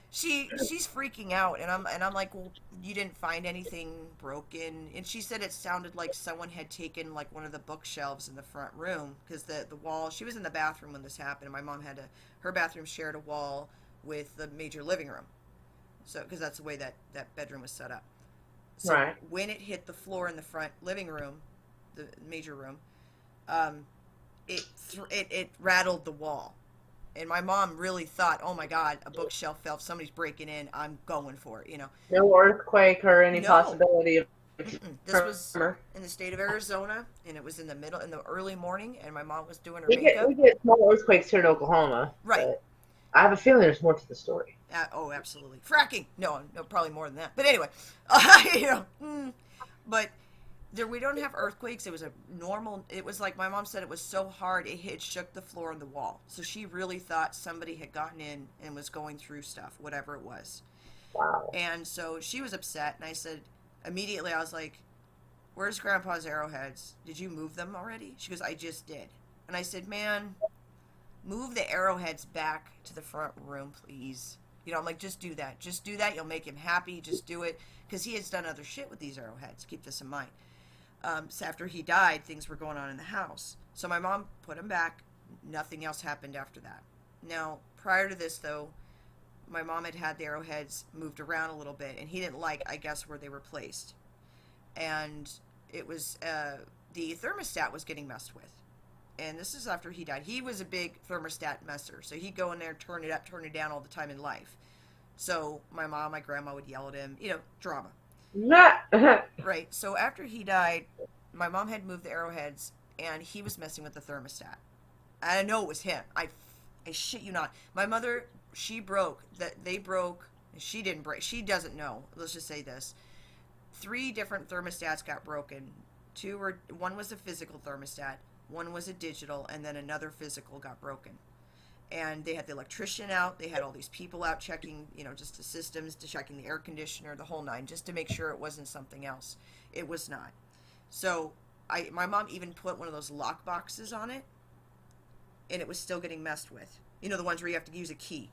she's freaking out, and I'm like, well, you didn't find anything broken? And she said it sounded like someone had taken like one of the bookshelves in the front room, because the wall. She was in the bathroom when this happened, and my mom her bathroom shared a wall with the major living room, so because that's the way that bedroom was set up. So right. when it hit the floor in the front living room, the major room, um, it rattled the wall, and my mom really thought, "Oh my God, a bookshelf fell. Somebody's breaking in. I'm going for it." No earthquake or any No, possibility of this was tremor. in the state of Arizona, and it was in the early morning, and my mom was doing her We get makeup. we get small earthquakes here in Oklahoma, Right. but I have a feeling there's more to the story. Oh, absolutely. Fracking. No, no, probably more than that. But anyway, you know, but there we don't have earthquakes. It was a normal. It was like my mom said. It was so hard it shook the floor and the wall. So she really thought somebody had gotten in and was going through stuff, whatever it was. Wow. And so she was upset. And I said immediately, I was like, "Where's Grandpa's arrowheads? Did you move them already?" She goes, "I just did." And I said, "Man, move the arrowheads back to the front room, please." You know, I'm like, just do that. Just do that. You'll make him happy. Just do it. Because he has done other shit with these arrowheads. Keep this in mind. So after he died, things were going on in the house. So my mom put him back. Nothing else happened after that. Now, prior to this, though, my mom had the arrowheads moved around a little bit, and he didn't like, I guess, where they were placed. And it was, the thermostat was getting messed with. And this is after he died. He was a big thermostat messer. So he'd go in there, turn it up, turn it down all the time in life. So my mom, my grandma would yell at him, you know, drama. Right. So after he died, my mom had moved the arrowheads, and he was messing with the thermostat. I know it was him. I shit you not. My mother, she broke that. They broke. She didn't break. She doesn't know. Let's just say this: 3 different thermostats got broken. One was a physical thermostat, one was a digital, and then another physical got broken. And they had the electrician out. They had all these people out checking, you know, just the systems, to checking the air conditioner, the whole nine, just to make sure it wasn't something else. It was not. So my mom even put one of those lock boxes on it, and it was still getting messed with. You know, the ones where you have to use a key.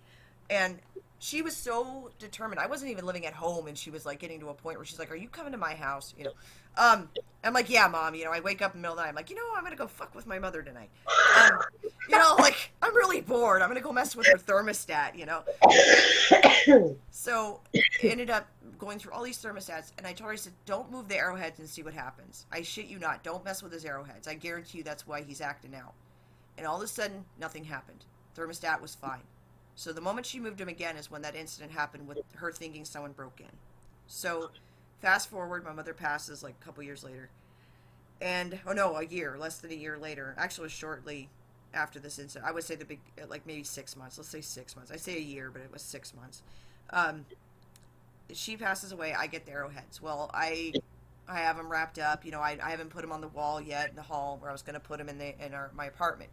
And she was so determined. I wasn't even living at home, and she was like getting to a point where she's like, "Are you coming to my house?" You know, I'm like, "Yeah, mom." You know, I wake up in the middle of the night. I'm like, I'm gonna go fuck with my mother tonight. Like I'm really bored. I'm gonna go mess with her thermostat. You know. So ended up going through all these thermostats, and I told her, I said, "Don't move the arrowheads and see what happens. I shit you not. Don't mess with his arrowheads. I guarantee you that's why he's acting out." And all of a sudden, nothing happened. Thermostat was fine. So the moment she moved him again is when that incident happened with her thinking someone broke in. So fast forward, my mother passes like a couple years later. And, oh no, a year, less than a year later. Actually, it was shortly after this incident. I would say like maybe 6 months. Let's say 6 months. I say a year, but it was 6 months. Um, she passes away. I get the arrowheads. Well, I have them wrapped up. You know, I haven't put them on the wall yet in the hall where I was going to put them in my apartment.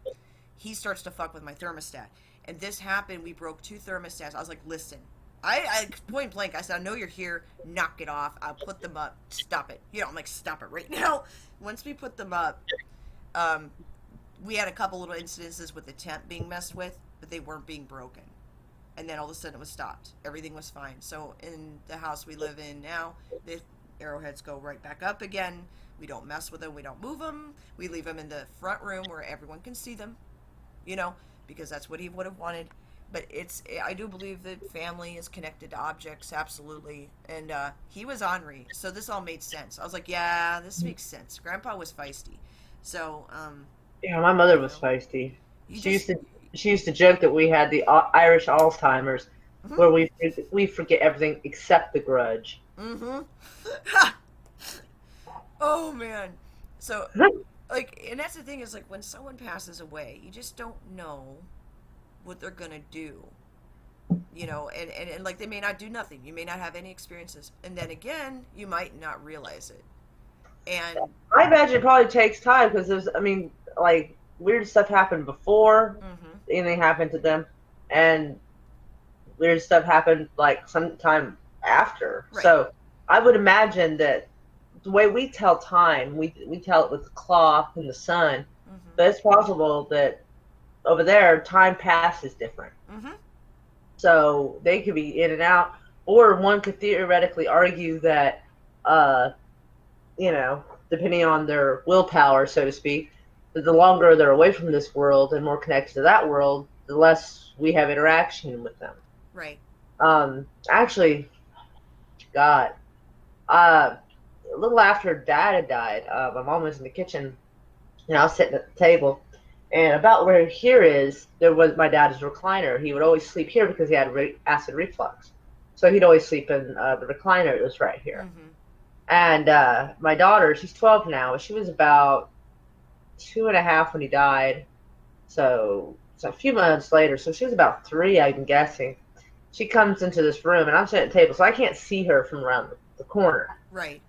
He starts to fuck with my thermostat. And this happened. We broke 2 thermostats. I was like, listen. I point blank, I said, "I know you're here. Knock it off. I'll put them up. Stop it." You know, I'm like, "Stop it right now." Once we put them up, we had a couple little incidences with the temp being messed with, but they weren't being broken. And then all of a sudden it was stopped. Everything was fine. So in the house we live in now, the arrowheads go right back up again. We don't mess with them. We don't move them. We leave them in the front room where everyone can see them, you know, because that's what he would have wanted. But I do believe that family is connected to objects, absolutely. And he was ornery, so this all made sense. I was like, yeah, this makes sense. Grandpa was feisty. So, Yeah, my mother you was know, feisty. you She just, used to she used to joke that we had the Irish Alzheimer's, mm-hmm, where we forget everything except the grudge. mm-hmm. Oh, man. So, like, and that's the thing is, like, when someone passes away, you just don't know what they're gonna do, you know, and like they may not do nothing, you may not have any experiences, and then again you might not realize it. And I imagine it probably takes time because I mean, like weird stuff happened before mm-hmm, anything happened to them, and weird stuff happened like sometime after. right, So I would imagine that the way we tell time, we tell it with the clock and the sun, mm-hmm, but it's possible that over there time passes different. mm-hmm, So they could be in and out, or one could theoretically argue that, uh, depending on their willpower, so to speak, that the longer they're away from this world and more connected to that world, the less we have interaction with them. right, Actually, God, uh, a little after Dad had died, my mom was in the kitchen, and I was sitting at the table. And about where here is, there was my dad's recliner. He would always sleep here because he had acid reflux. So he'd always sleep in the recliner. It was right here. mm-hmm, And my daughter, she's 12 now. She was about 2.5 when he died. So So a few months later, so she was about 3, I'm guessing. She comes into this room, and I'm sitting at the table, so I can't see her from around the corner. Right.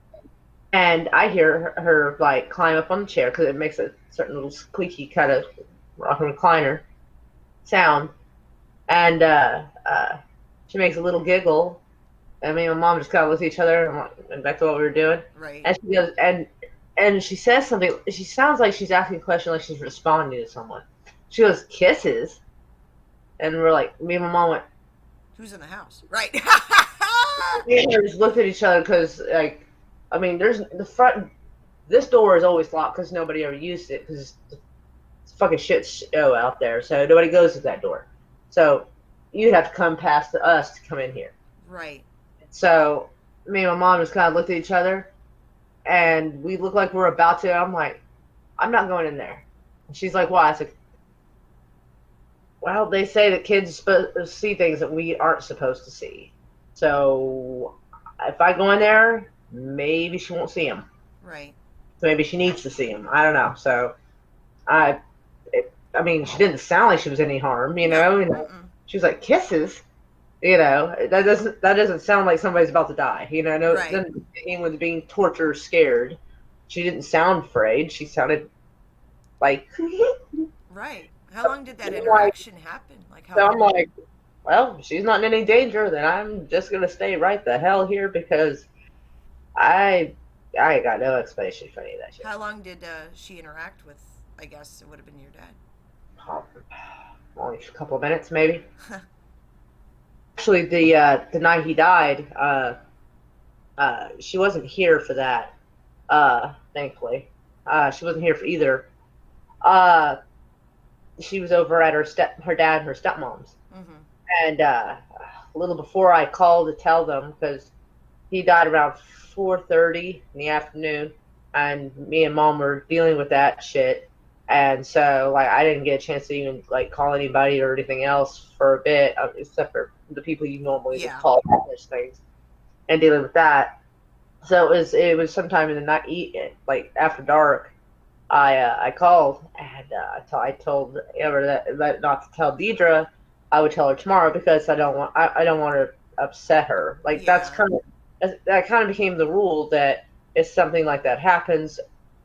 And I hear her like climb up on the chair because it makes a certain little squeaky kind of rock and recliner sound, and she makes a little giggle. And me and my mom just kind of look at each other and back to what we were doing. Right. And she goes, and she says something. She sounds like she's asking a question, like she's responding to someone. She goes, kisses, and we're like, me and my mom went. Who's in the house? Right. Me and her just looked at each other because, like, I mean, there's the front. This door is always locked because nobody ever used it because it's fucking shit show out there, so nobody goes to that door. So you'd have to come past us to come in here. Right. So me and my mom just kind of looked at each other, and we look like we're about to. I'm like, I'm not going in there. And she's like, why? I said, well, they say that kids see things that we aren't supposed to see. So if I go in there, maybe she won't see them. Right. So maybe she needs to see them. I don't know. So I, I mean, she didn't sound like she was any harm, you No. know. Mm-mm. She was like kisses. That doesn't sound like somebody's about to die. No, it Right. doesn't anyone's being tortured or scared. She didn't sound afraid. She sounded like Right. How long did that like interaction happen? Like how so. I'm long? like, well, she's not in any danger. Then I'm just gonna stay right the hell here because I I ain't got no explanation for any of that shit. How long did she interact with? I guess it would have been your dad. Only a couple of minutes, maybe. Actually, the night he died, she wasn't here for that. Thankfully, she wasn't here for either. Uh, she was over at her dad and her stepmom's, Mm-hmm. and a little before I called to tell them because he died around 4:30 in the afternoon, and me and mom were dealing with that shit, and so like I didn't get a chance to even like call anybody or anything else for a bit, except for the people you normally would Yeah. call about those things and dealing with that. So it was sometime in the night, like after dark. I called and I told Amber that not to tell Deidre. I would tell her tomorrow because I don't want to upset her. Like Yeah. that kind of became the rule that if something like that happens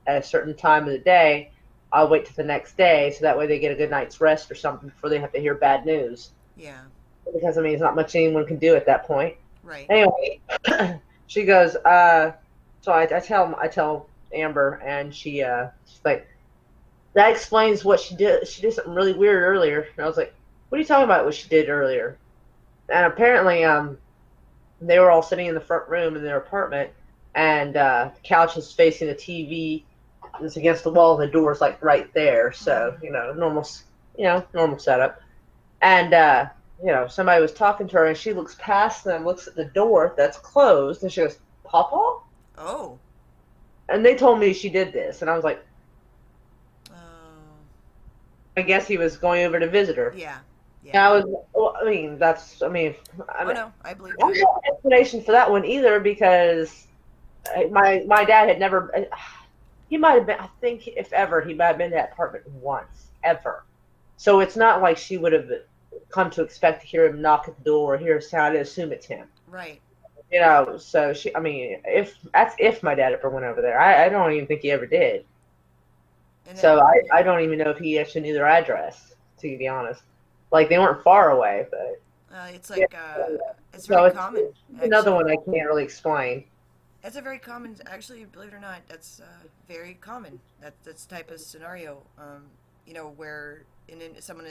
at a certain time of the day, I'll wait till the next day so that way they get a good night's rest or something before they have to hear bad news. Yeah. Because I mean, there's not much anyone can do at that point. Right. Anyway, she goes, so I tell Amber, and she's like, that explains what she did. She did something really weird earlier. And I was like, what are you talking about? What she did earlier? And apparently, they were all sitting in the front room in their apartment, and the couch is facing the TV. It's against the wall, and the door's like right there. So Mm-hmm. normal setup. And somebody was talking to her, and she looks past them, looks at the door that's closed, and she goes, "Papa." Oh. And they told me she did this, and I was like, Oh. I guess he was going over to visit her. Yeah. Yeah. And I was, well, I Oh mean, no, I believe I don't that. have an explanation for that one either because my dad had never. He might have been. I think if ever, he might have been to that apartment once ever. So it's not like she would have come to expect to hear him knock at the door or hear a sound and assume it's him. Right. So she. I mean, if my dad ever went over there, I don't even think he ever did. And then So I yeah. don't even know if he actually knew their address. To be honest, like they weren't far away, but It's yeah. like it's So very it's common another actually. one I can't really explain. It's a very common, actually, believe it or not, that's very common. That's the type of scenario, where someone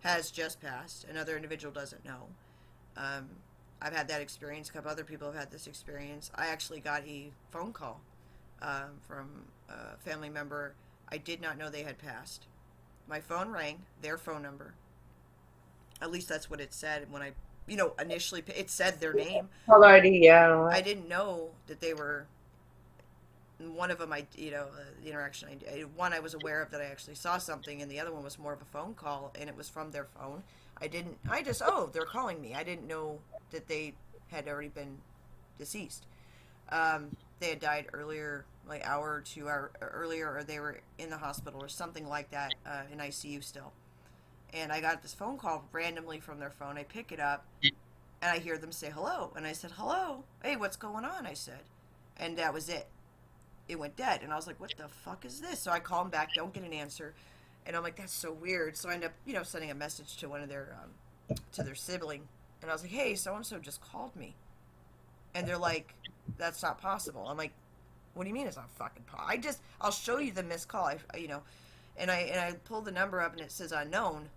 has just passed, another individual doesn't know. Um, I've had that experience. A couple other people have had this experience. I actually got a phone call from a family member. I did not know they had passed. My phone rang, their phone number. At least that's what it said when I, initially it said their name. Alrighty, yeah. I didn't know that they were one of them. The interaction one I was aware of that I actually saw something, and the other one was more of a phone call, and it was from their phone. I just, oh, they're calling me. I didn't know that they had already been deceased. They had died earlier, like hour or 2 hour earlier, or they were in the hospital or something like that, in ICU still. and I got this phone call randomly from their phone. I pick it up, and I hear them say hello, and I said hello. Hey, what's going on? I said, and that was it. It went dead, and I was like, what the fuck is this? So I call them back, don't get an answer, and I'm like, that's so weird. So I end up, sending a message to one of their to their sibling, and I was like, hey, so and so just called me, and they're like, that's not possible. I'm like, what do you mean it's not fucking possible? I'll show you the missed call. And I pull the number up and it says unknown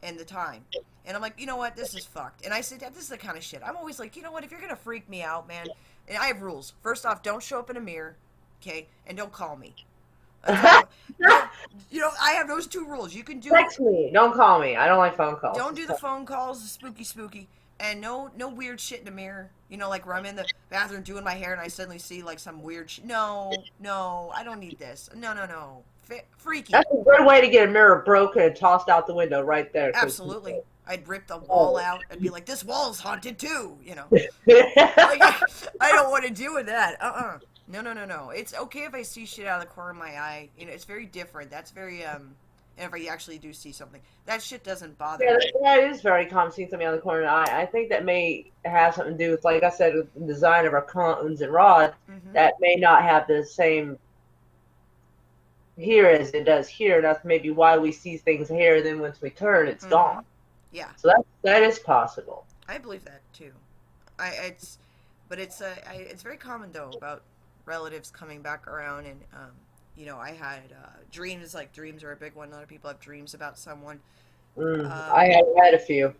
and the time. And I'm like, you know what? This is fucked. And I said, this is the kind of shit. I'm always like, you know what? If you're gonna freak me out, man, and I have rules. First off, don't show up in a mirror, okay? And don't call me. I have those two rules. You can do Text me. Don't call me. I don't like phone calls. Don't do the phone calls, spooky, and no weird shit in the mirror. Like where I'm in the bathroom doing my hair and I suddenly see like some weird shit. No, I don't need this. No. Freaky. That's a good way to get a mirror broken and tossed out the window right there. Absolutely. I'd rip the wall out and be like, this wall's haunted too, Like, I don't want to deal with that. No. It's okay if I see shit out of the corner of my eye. It's very different. That's very, and if I actually do see something, that shit doesn't bother me. That is very common, seeing something out of the corner of the eye. I think that may have something to do with, like I said, with the design of our cones and rods. Mm-hmm. That may not have the same here as it does here. That's maybe why we see things here, then once we turn, it's gone. Yeah. So that is possible. I believe that too. It's very common though about relatives coming back around, and I had dreams. Like dreams are a big one. A lot of people have dreams about someone. I have had a few.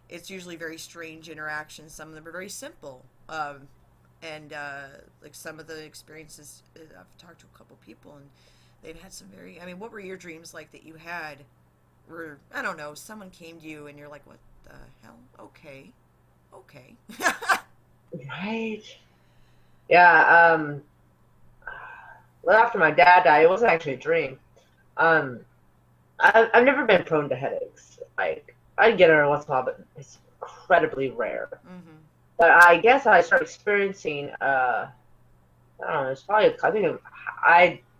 It's usually very strange interactions. Some of them are very simple. And like some of the experiences, I've talked to a couple people, and they've had some very. I mean, what were your dreams like that you had? Where, I don't know, someone came to you and you're like, what the hell? Okay. Right. Yeah. Well, after my dad died, it wasn't actually a dream. I've never been prone to headaches. Like, I get it every once in a while, but it's incredibly rare. Mm-hmm. But I guess I started experiencing, I don't know, it's probably, I think it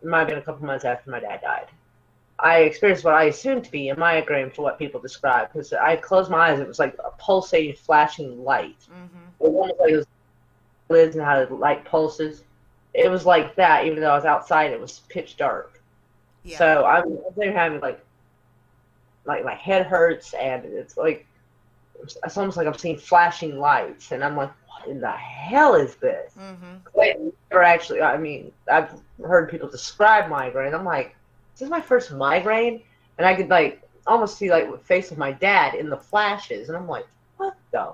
might have been a couple months after my dad died. I experienced what I assumed to be a migraine for what people describe, because I closed my eyes, it was like a pulsating, flashing light. Mm-hmm. It was almost like it was lids and how the light pulses. It was like that, even though I was outside, it was pitch dark. Yeah. So I'm having like my head hurts, and it's almost like I'm seeing flashing lights, and I'm like, what in the hell is this? Mm-hmm. I never actually, I mean, I've heard people describe migraine. I'm like, is this my first migraine? And I could like almost see like the face of my dad in the flashes, and I'm like, what the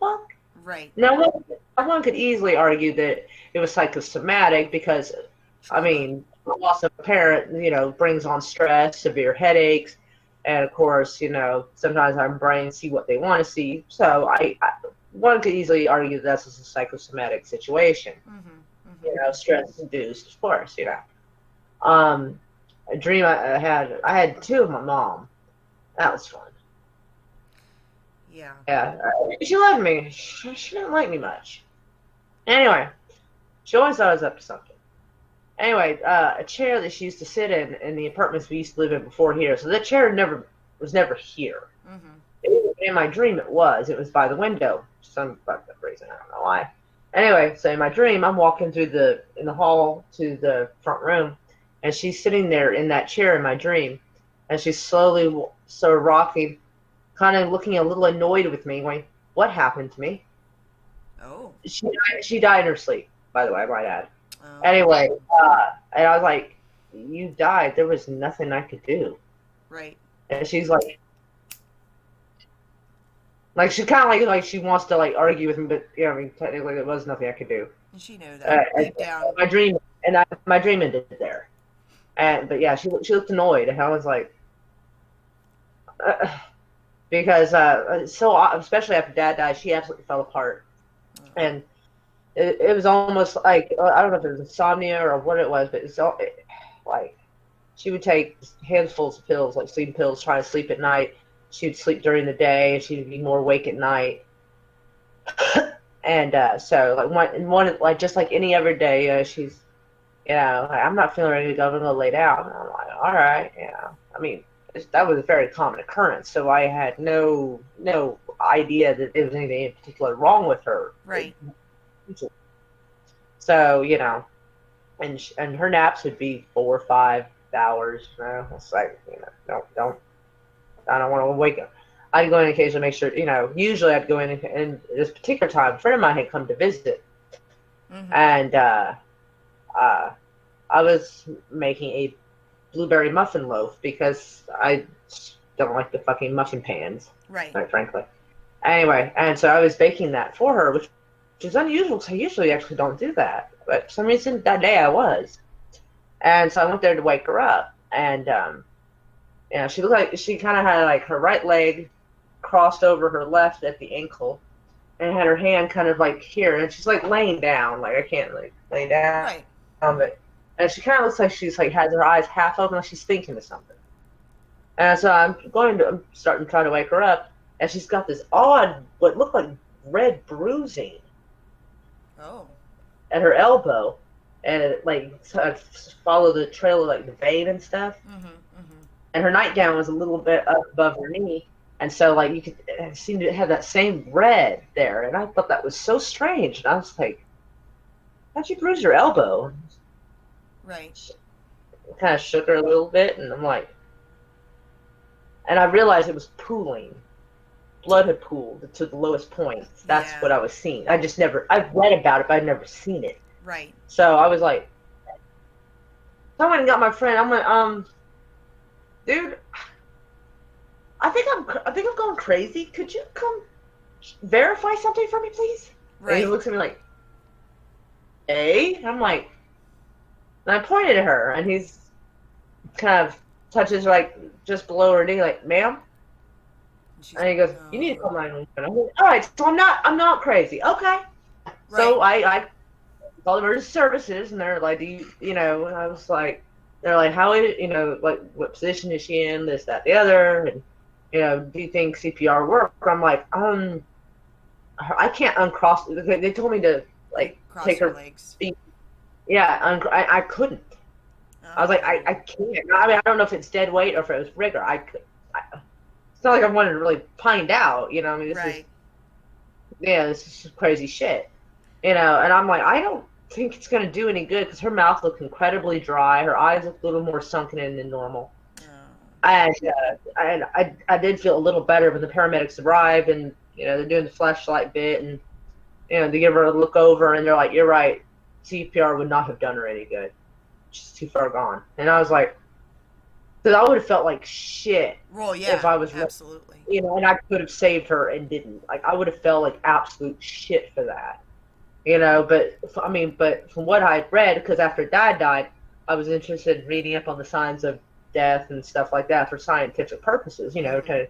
fuck? Right. Now, one could easily argue that it was psychosomatic because, I mean, the loss of a parent, brings on stress, severe headaches, and of course, sometimes our brains see what they want to see. So one could easily argue that that's a psychosomatic situation. Mm-hmm. Mm-hmm. Stress induced, of course. A dream I had two of my mom. That was fun. Yeah. Yeah, she loved me. She didn't like me much. Anyway, she always thought I was up to something. Anyway, a chair that she used to sit in the apartments we used to live in before here. So that chair was never here. Mm-hmm. In my dream, it was. It was by the window. For some fucked up reason, I don't know why. Anyway, so in my dream, I'm walking in the hall to the front room, and she's sitting there in that chair in my dream, and she's slowly sort of rocking, kind of looking a little annoyed with me, going, "What happened to me?" Oh. She died in her sleep, by the way, I might add. Oh. Anyway, and I was like, "You died. There was nothing I could do." Right. And she's like she's kind of like she wants to like argue with me, but I mean, technically there was nothing I could do. And she knew that deep down. My dream ended there. But yeah, she looked annoyed, and I was like, because especially after Dad died, she absolutely fell apart, and it was almost like I don't know if it was insomnia or what it was, but like she would take handfuls of pills, like sleeping pills, try to sleep at night. She would sleep during the day, and she would be more awake at night. And so one like just like any other day, she's like, I'm not feeling ready to go. I'm gonna lay down. And I'm like, all right, I mean, that was a very common occurrence. So I had no idea that there was anything in particular wrong with her. Right. So and her naps would be 4 or 5 hours. It's like don't I don't want to wake up. I'd go in occasionally, make sure Usually I'd go in, and this particular time, a friend of mine had come to visit, and I was making a blueberry muffin loaf because I don't like the fucking muffin pans, right, quite frankly. Anyway, and so I was baking that for her, which is unusual because I usually actually don't do that. But for some reason that day I was. And so I went there to wake her up. And, she looked like she kind of had like her right leg crossed over her left at the ankle and had her hand kind of like here. And she's like laying down. Like I can't like lay down. right. But, and she kind of looks like she's like has her eyes half open, like she's thinking of something. And so I'm starting to try to wake her up. And she's got this odd, what looked like red bruising. Oh. At her elbow, and it like followed the trail of like the vein and stuff. And her nightgown was a little bit up above her knee, and so like you could seem to have that same red there. And I thought that was so strange. And I was like, "How'd you bruise your elbow?" Right. Kind of shook her a little bit, and I'm like, and I realized it was pooling. Blood had pooled to the lowest point. That's what I was seeing. I've read about it, but I've never seen it. Right. So I was like, someone got my friend. I'm like, dude, I think I'm going crazy. Could you come verify something for me, please? Right. And he looks at me like, hey? I'm like, and I pointed at her, and he's kind of touches like just below her knee, like, ma'am. And he goes, you need to call 911. I'm like, all right, so I'm not crazy. Okay. Right. So I called emergency services, and they're like, and I was like, they're like, how is like, what position is she in, this, that, the other, and, do you think CPR work? I'm like, I can't uncross, they told me to, like, cross take her legs. feet. Yeah, I couldn't. I was like, I can't. I mean, I don't know if it's dead weight or if it was rigor. It's not like I wanted to really find out, I mean, this is crazy shit, and I'm like, I don't think it's going to do any good because her mouth looked incredibly dry. Her eyes looked a little more sunken in than normal. And I did feel a little better when the paramedics arrived, and, they're doing the flashlight bit, and, they give her a look over, and they're like, you're right, CPR would not have done her any good. She's too far gone. And I was like, because I would have felt like shit if I was absolutely, and I could have saved her and didn't. Like I would have felt like absolute shit for that, But from what I read, because after Dad died, I was interested in reading up on the signs of death and stuff like that for scientific purposes, to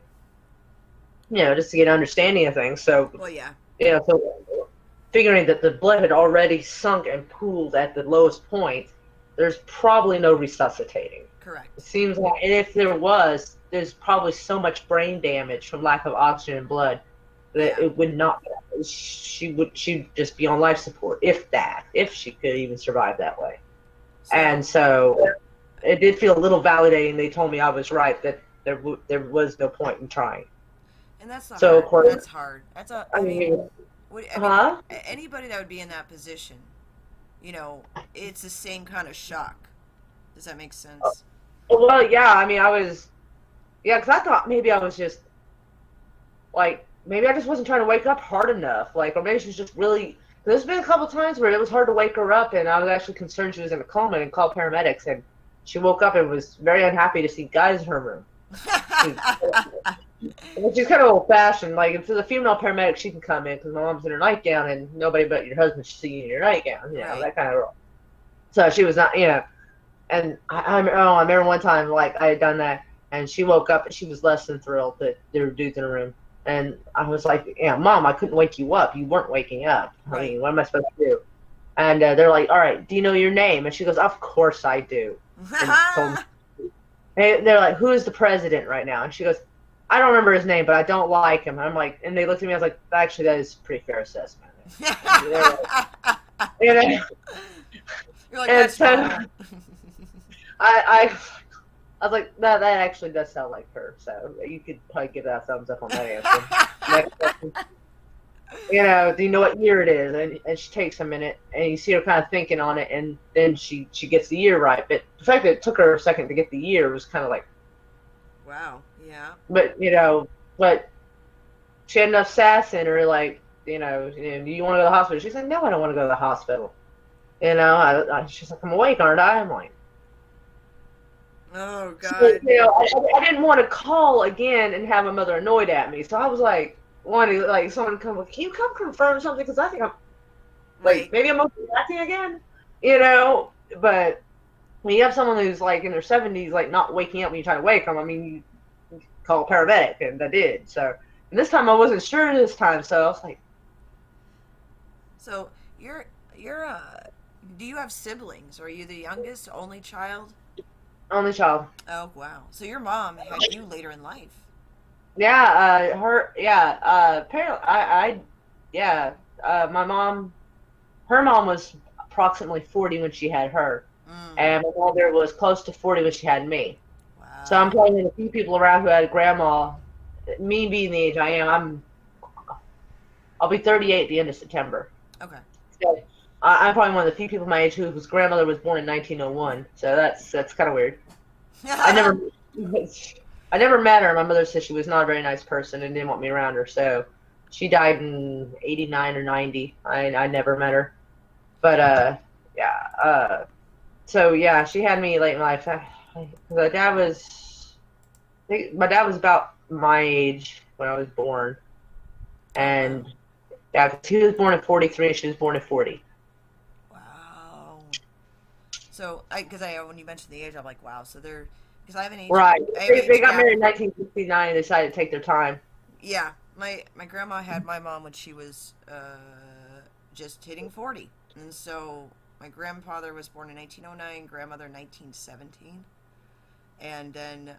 just to get an understanding of things. So, so figuring that the blood had already sunk and pooled at the lowest point, there's probably no resuscitating. Correct. It seems like, and if there was, there's probably so much brain damage from lack of oxygen in blood that it would not. She'd just be on life support, if she could even survive that way. And so, it did feel a little validating. They told me I was right, that there was no point in trying. And that's not so hard. Of course, that's hard. That's a. I mean, anybody that would be in that position, it's the same kind of shock. Does that make sense? Well, yeah. I mean, because I thought maybe I was just like, maybe I just wasn't trying to wake up hard enough, like, or maybe she's just really. There's been a couple times where it was hard to wake her up, and I was actually concerned she was in a coma and called paramedics, and she woke up and was very unhappy to see guys in her room. She's kind of old-fashioned. Like, if there's a female paramedic, she can come in because my mom's in her nightgown, and nobody but your husband should see you in your nightgown. That kind of role. So she was not, And I remember one time, like, I had done that, and she woke up, and she was less than thrilled that there were dudes in her room. And I was like, Mom, I couldn't wake you up. You weren't waking up. Right. I mean, what am I supposed to do? And they're like, all right, do you know your name? And she goes, of course I do. And they're like, who is the president right now? And she goes, I don't remember his name, but I don't like him. And I'm like, and they looked at me, I was like, actually, that is a pretty fair assessment. You're like, that's so I was like, that actually does sound like her. So you could probably give that a thumbs up on that answer. Next question. Do you know what year it is? And she takes a minute, and you see her kind of thinking on it, and then she gets the year right. But the fact that it took her a second to get the year was kind of like, Wow. Yeah. but but she had enough sass in her, like, do you want to go to the hospital? She's like, no, I don't want to go to the hospital. She's like, I'm awake, aren't I? I'm like, Oh so, God. I didn't want to call again and have my mother annoyed at me. So I was like, wanting like someone to come, like, can you come confirm something? Because I think I'm like, Right. maybe I'm overreacting again, you know. But when you have someone who's like in their 70s, like not waking up when you try to wake them, I mean, you call a paramedic, and I did. So and this time I wasn't sure this time, so I was like, So you're do you have siblings? Are you the youngest, only child? only child. Oh wow. So your mom had you later in life. Yeah, apparently, yeah, my mom, her mom was approximately 40 when she had her, Mm. and my mother was close to 40 when she had me. So I'm Wow. probably a few people around who had a grandma. Me being the age I am, I'll be 38 at the end of September. Okay. So I'm probably one of the few people my age whose grandmother was born in 1901. So that's kind of weird. I never I never met her. My mother said she was not a very nice person and didn't want me around her. So she died in 89 or 90. I never met her. But yeah. So yeah, she had me late in life. My dad was my dad was about my age when I was born, Oh wow. and yeah, 'cause he was born at 43 and she was born at 40. Wow. So I because I when you mentioned the age, I'm like wow. So they're because Right. I have They age got gap. married in 1969 and decided to take their time. Yeah. My grandma had my mom when she was just hitting 40, and so my grandfather was born in 1909, grandmother 1917, and then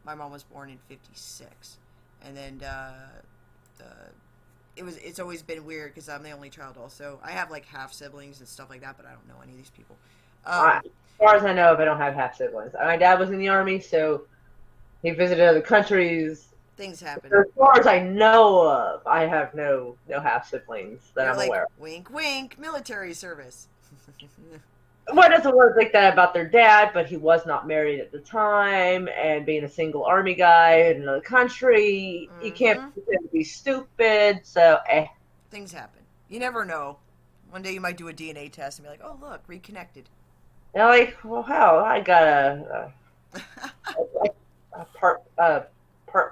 my mom was born in 56, and then it's always been weird because I'm the only child. Also, I have like half siblings and stuff like that, but I don't know any of these people. As far as I know, I don't have half siblings. My dad was in the army, so he visited other countries. Things happen. As far as I know of, I have no half siblings that You're I'm like aware of. wink, wink, military service. One doesn't work like that about their dad, but he was not married at the time, and being a single army guy in another country, you can't Mm-hmm. pretend to be stupid. So, Things happen. You never know. One day you might do a DNA test and be like, "Oh, look, reconnected." like, well, hell, I got a part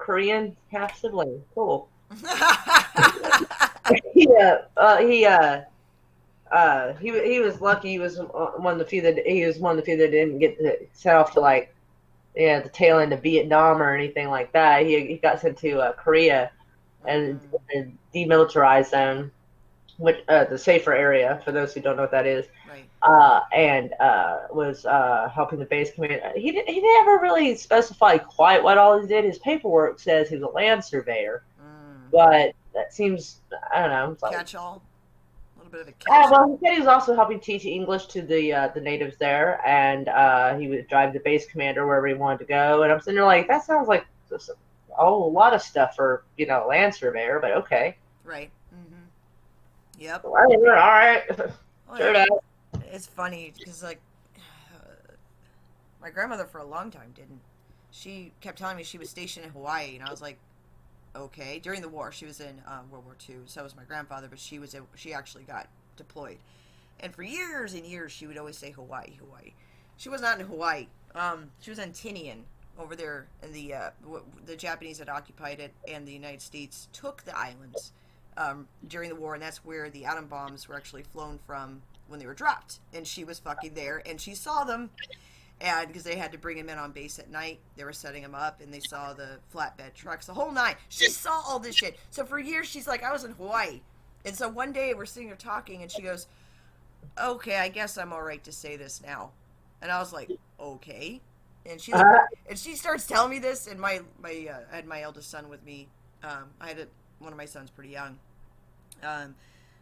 Korean half sibling. Cool. Yeah, he was lucky. He was one of the few that didn't get sent off to like the tail end of Vietnam or anything like that. He got sent to Korea and, Mm, and demilitarized zone, which the safer area for those who don't know what that is. right. And was helping the base commander. He never really specified quite what all he did. His paperwork says he was a land surveyor, Mm. but that seems, I don't know. It's like, Catch all. A little bit of a catch well, all. he said he was also helping teach English to the natives there, and he would drive the base commander wherever he wanted to go. And I'm sitting there like, that sounds like just a whole lot of stuff for land surveyor, but okay. Right. Mm-hmm. Yep. All right, Oh sure yeah. does. It's funny because like my grandmother for a long time didn't. She kept telling me she was stationed in Hawaii, and I was like, okay. During the war, she was in World War II. So was my grandfather, but she actually got deployed. And for years and years, she would always say Hawaii, Hawaii. She was not in Hawaii. She was in Tinian over there, and the Japanese had occupied it, and the United States took the islands during the war, and that's where the atom bombs were actually flown from when they were dropped. And she was fucking there, and she saw them, and because they had to bring him in on base at night, they were setting him up, and they saw the flatbed trucks, the whole nine. She saw all this shit. So for years, she's like, I was in Hawaii. And so one day we're sitting there talking, and she goes, okay, I guess I'm all right to say this now. And I was like, okay. And she looked, Uh, and she starts telling me this, and I had my eldest son with me. I had one of my sons pretty young. I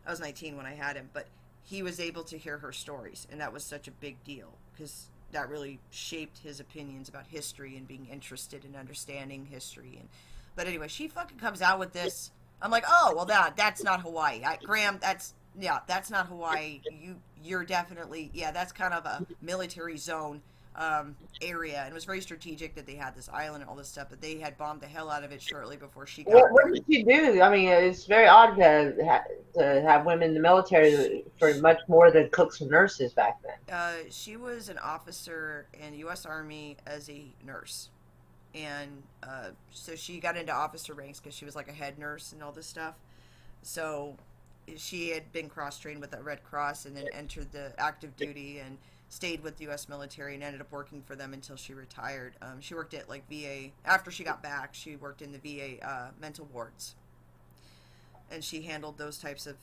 was 19 when I had him, but he was able to hear her stories, and that was such a big deal because that really shaped his opinions about history and being interested in understanding history. And but anyway, she fucking comes out with this. I'm like, oh well, that's not Hawaii. Graham, that's not Hawaii. You're definitely that's kind of a military zone area, and it was very strategic that they had this island and all this stuff. But they had bombed the hell out of it shortly before she got What there. did she do? I mean, it's very odd to have women in the military for much more than cooks and nurses back then. She was an officer in the U.S. Army as a nurse, and so she got into officer ranks because she was like a head nurse and all this stuff. So she had been cross trained with the Red Cross and then entered the active duty and stayed with the U.S. military and ended up working for them until she retired. She worked at like VA after she got back. She worked in the VA mental wards, and she handled those types of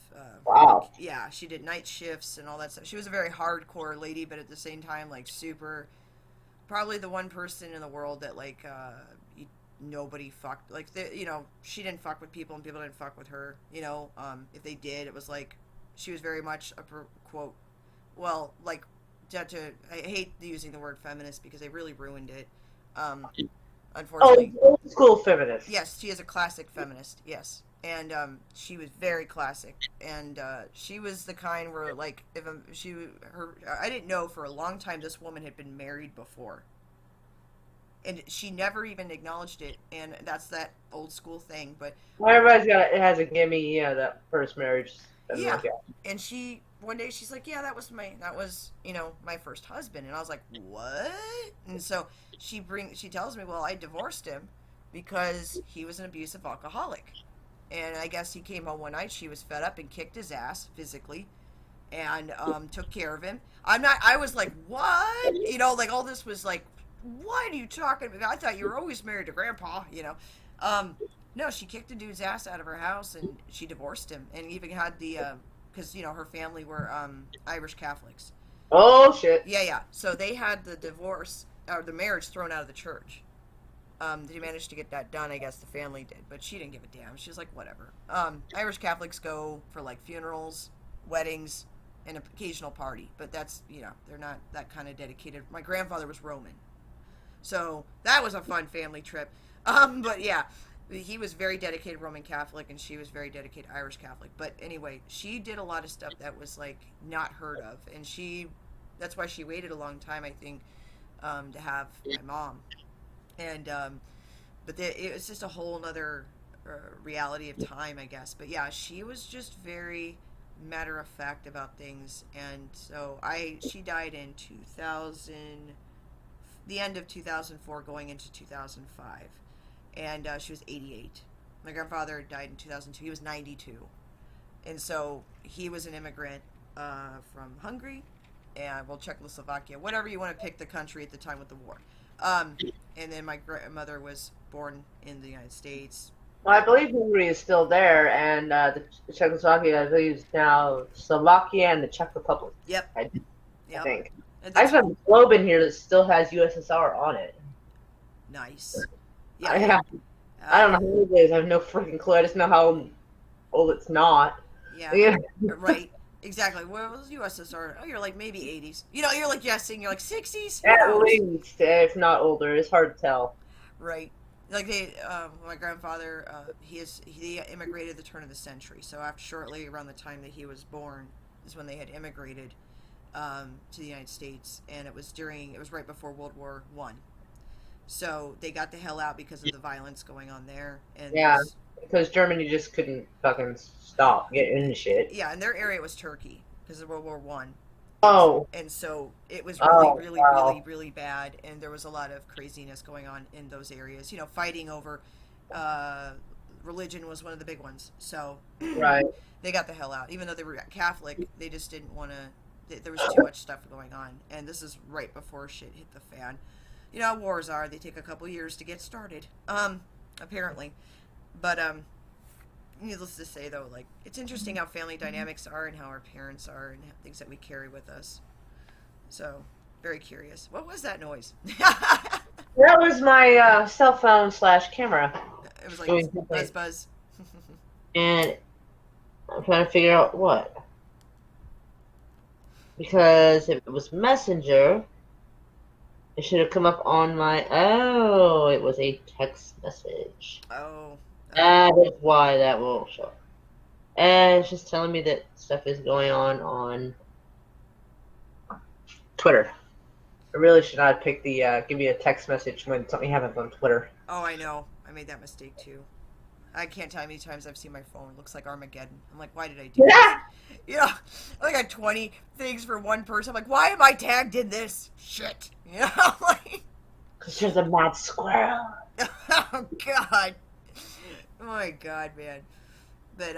Wow. yeah, she did night shifts and all that stuff. She was a very hardcore lady, but at the same time like super, probably the one person in the world that like nobody fucked, like she didn't fuck with people and people didn't fuck with her, if they did, it was like she was very much a quote, well, like I hate using the word feminist because they really ruined it, Oh, unfortunately. old school feminist. Yes, she is a classic feminist. Yes, and she was very classic, and she was the kind where, like, if I didn't know for a long time this woman had been married before, and she never even acknowledged it, and that's that old school thing. But Well, everybody's got it has a gimme, that first marriage doesn't yeah, work out. and she one day she's like, yeah, that was my first husband, and I was like, what? And so she tells me, well, I divorced him because he was an abusive alcoholic, and I guess he came home one night, she was fed up and kicked his ass physically, and took care of him. I was like, what? Like all this was like, what are you talking about? I thought you were always married to grandpa. No, she kicked the dude's ass out of her house and she divorced him, and even had the because her family were Irish Catholics. Oh shit. Yeah. So they had the divorce or the marriage thrown out of the church. They managed to get that done. I guess the family did, but she didn't give a damn. She was like, whatever. Irish Catholics go for like funerals, weddings, and an occasional party, but that's they're not that kind of dedicated. My grandfather was Roman, so that was a fun family trip. But yeah, he was very dedicated Roman Catholic, and she was very dedicated Irish Catholic. But anyway, she did a lot of stuff that was like not heard of, and that's why she waited a long time, I think, to have my mom. And but it was just a whole other reality of time, I guess. But yeah, she was just very matter of fact about things, and so she died in 2000, the end of 2004, going into 2005, and she was 88. My grandfather died in 2002. He was 92, and so he was an immigrant from Hungary, and Czechoslovakia, whatever you want to pick the country at the time with the war. And then my grandmother was born in the United States. Well, I believe Hungary is still there, and the Czechoslovakia, I believe, is now Slovakia and the Czech Republic. Yep. I Yep. think. And I that's actually have a globe in here that still has USSR on it. nice. I Yeah. I don't know how old it is. I have no freaking clue. I just know how old it's not. Yeah. Yeah. Right. Exactly. Well, it was USSR. Oh, you're like maybe 80s. You're like guessing. You're like 60s. Who At knows? least, if not older. It's hard to tell. Right. Like my grandfather, he immigrated at the turn of the century. So shortly around the time that he was born is when they had immigrated to the United States, and it was right before World War I. So they got the hell out because of the violence going on there, and Yeah, because Germany just couldn't fucking stop getting into shit. yeah, and their area was Turkey because of World War One. Oh. And so it was Oh, really, wow. really, really bad, and there was a lot of craziness going on in those areas. Fighting over religion was one of the big ones. So Right. they got the hell out. Even though they were Catholic, they just didn't want to. There was too much stuff going on, and this is right before shit hit the fan. How wars are; they take a couple years to get started. Apparently, but needless to say, though, like it's interesting how family dynamics are and how our parents are and things that we carry with us. So, very curious. What was that noise? That was my cell phone / camera. It was like Doing buzz something. buzz. And I'm trying to figure out what. Because if it was Messenger, It should have come up on my. Oh, it was a text message. Oh, okay. That is why that won't show up. And it's just telling me that stuff is going on Twitter. I really should not pick the give me a text message when something happens on Twitter. Oh, I know. I made that mistake too. I can't tell how many times I've seen my phone. It looks like Armageddon. I'm like, why did I do this? You know, I got 20 things for one person. I'm like, why am I tagged in this? Shit. You know, like, Because you're the mad squirrel. oh, God. Oh, my God, man. But,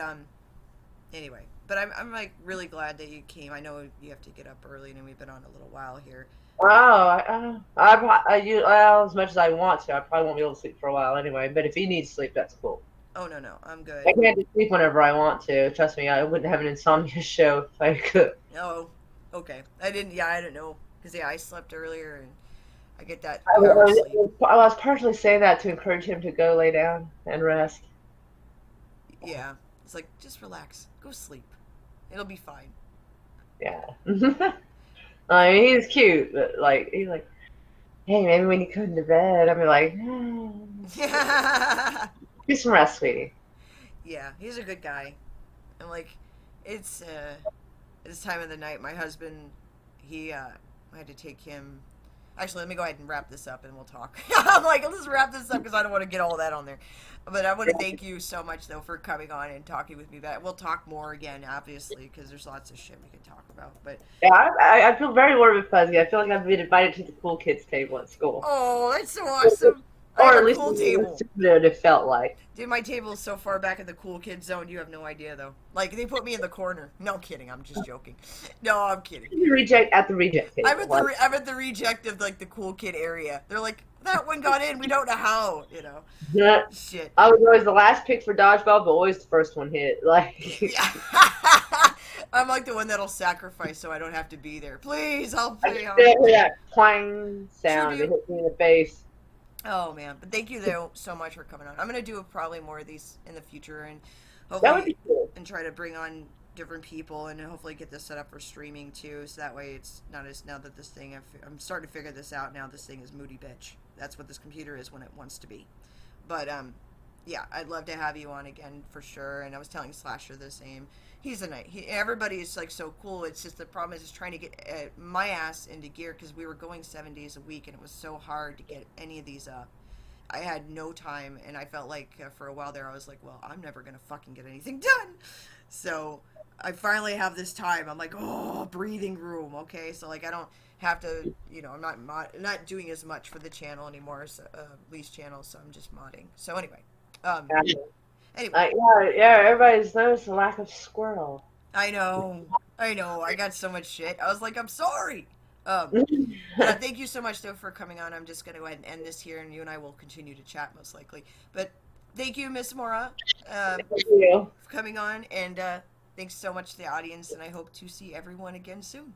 anyway. But I'm like, really glad that you came. I know you have to get up early, and we've been on a little while here. Oh, well, as much as I want to, I probably won't be able to sleep for a while anyway. But if he needs sleep, that's cool. Oh, no, no. I'm good. I can just sleep whenever I want to. Trust me, I wouldn't have an insomnia show if I could. Oh, okay. I didn't, yeah, I don't know. Because, yeah, I slept earlier, and I get that I power sleep. was partially saying that to encourage him to go lay down and rest. Yeah. It's like, just relax. Go sleep. It'll be fine. Yeah. I mean, he's cute, but like he's like, hey, maybe when you come to bed, I'm like, do some rest, sweetie. Yeah, he's a good guy. And like, it's this time of the night. My husband, I had to take him. Actually, let me go ahead and wrap this up, and we'll talk. I'm like, let's wrap this up because I don't want to get all that on there. But I want to thank you so much though for coming on and talking with me. That we'll talk more again, obviously, because there's lots of shit we can talk about. But Yeah, I feel very warm and fuzzy. I feel like I've been invited to the cool kids table at school, oh, that's so awesome! I or have at a least cool table. it felt like. Dude, my table is so far back in the cool kid zone, you have no idea, though. Like, they put me in the corner. No kidding, I'm just joking. No, I'm kidding. Reject at the reject table. I'm at the reject of, like, the cool kid area. They're like, that one got in, we don't know how, you know. Yeah. Shit. I was always the last pick for dodgeball, but always the first one hit. Like, Yeah. I'm like the one that'll sacrifice so I don't have to be there. Please, I'll I play. just hear that clang sound. It Tribute. hit me in the face. Oh, man. But thank you, though, so much for coming on. I'm going to do probably more of these in the future and That would hopefully be cool. and try to bring on different people and hopefully get this set up for streaming too, so that way it's not as now that this thing I'm starting to figure this out now. This thing is moody bitch. That's what this computer is when it wants to be. But yeah, I'd love to have you on again for sure. And I was telling Slasher the same. He's a night. Everybody is like so cool. It's just the problem is just trying to get my ass into gear because we were going 7 days a week and it was so hard to get any of these up. I had no time, and I felt like for a while there I was like, well, I'm never gonna fucking get anything done. So I finally have this time. I'm like, oh, breathing room. Okay, so like I don't have to, you know, I'm not doing as much for the channel anymore, so, Lee's channel. So I'm just modding. So anyway, Yeah. anyway, Yeah. Everybody's noticed the lack of squirrel. I know, I got so much shit. I was like, I'm sorry. Thank you so much though for coming on. I'm just gonna go ahead and end this here, and you and I will continue to chat most likely. But thank you, Miss Mora, Thank you. for coming on, and thanks so much to the audience. And I hope to see everyone again soon.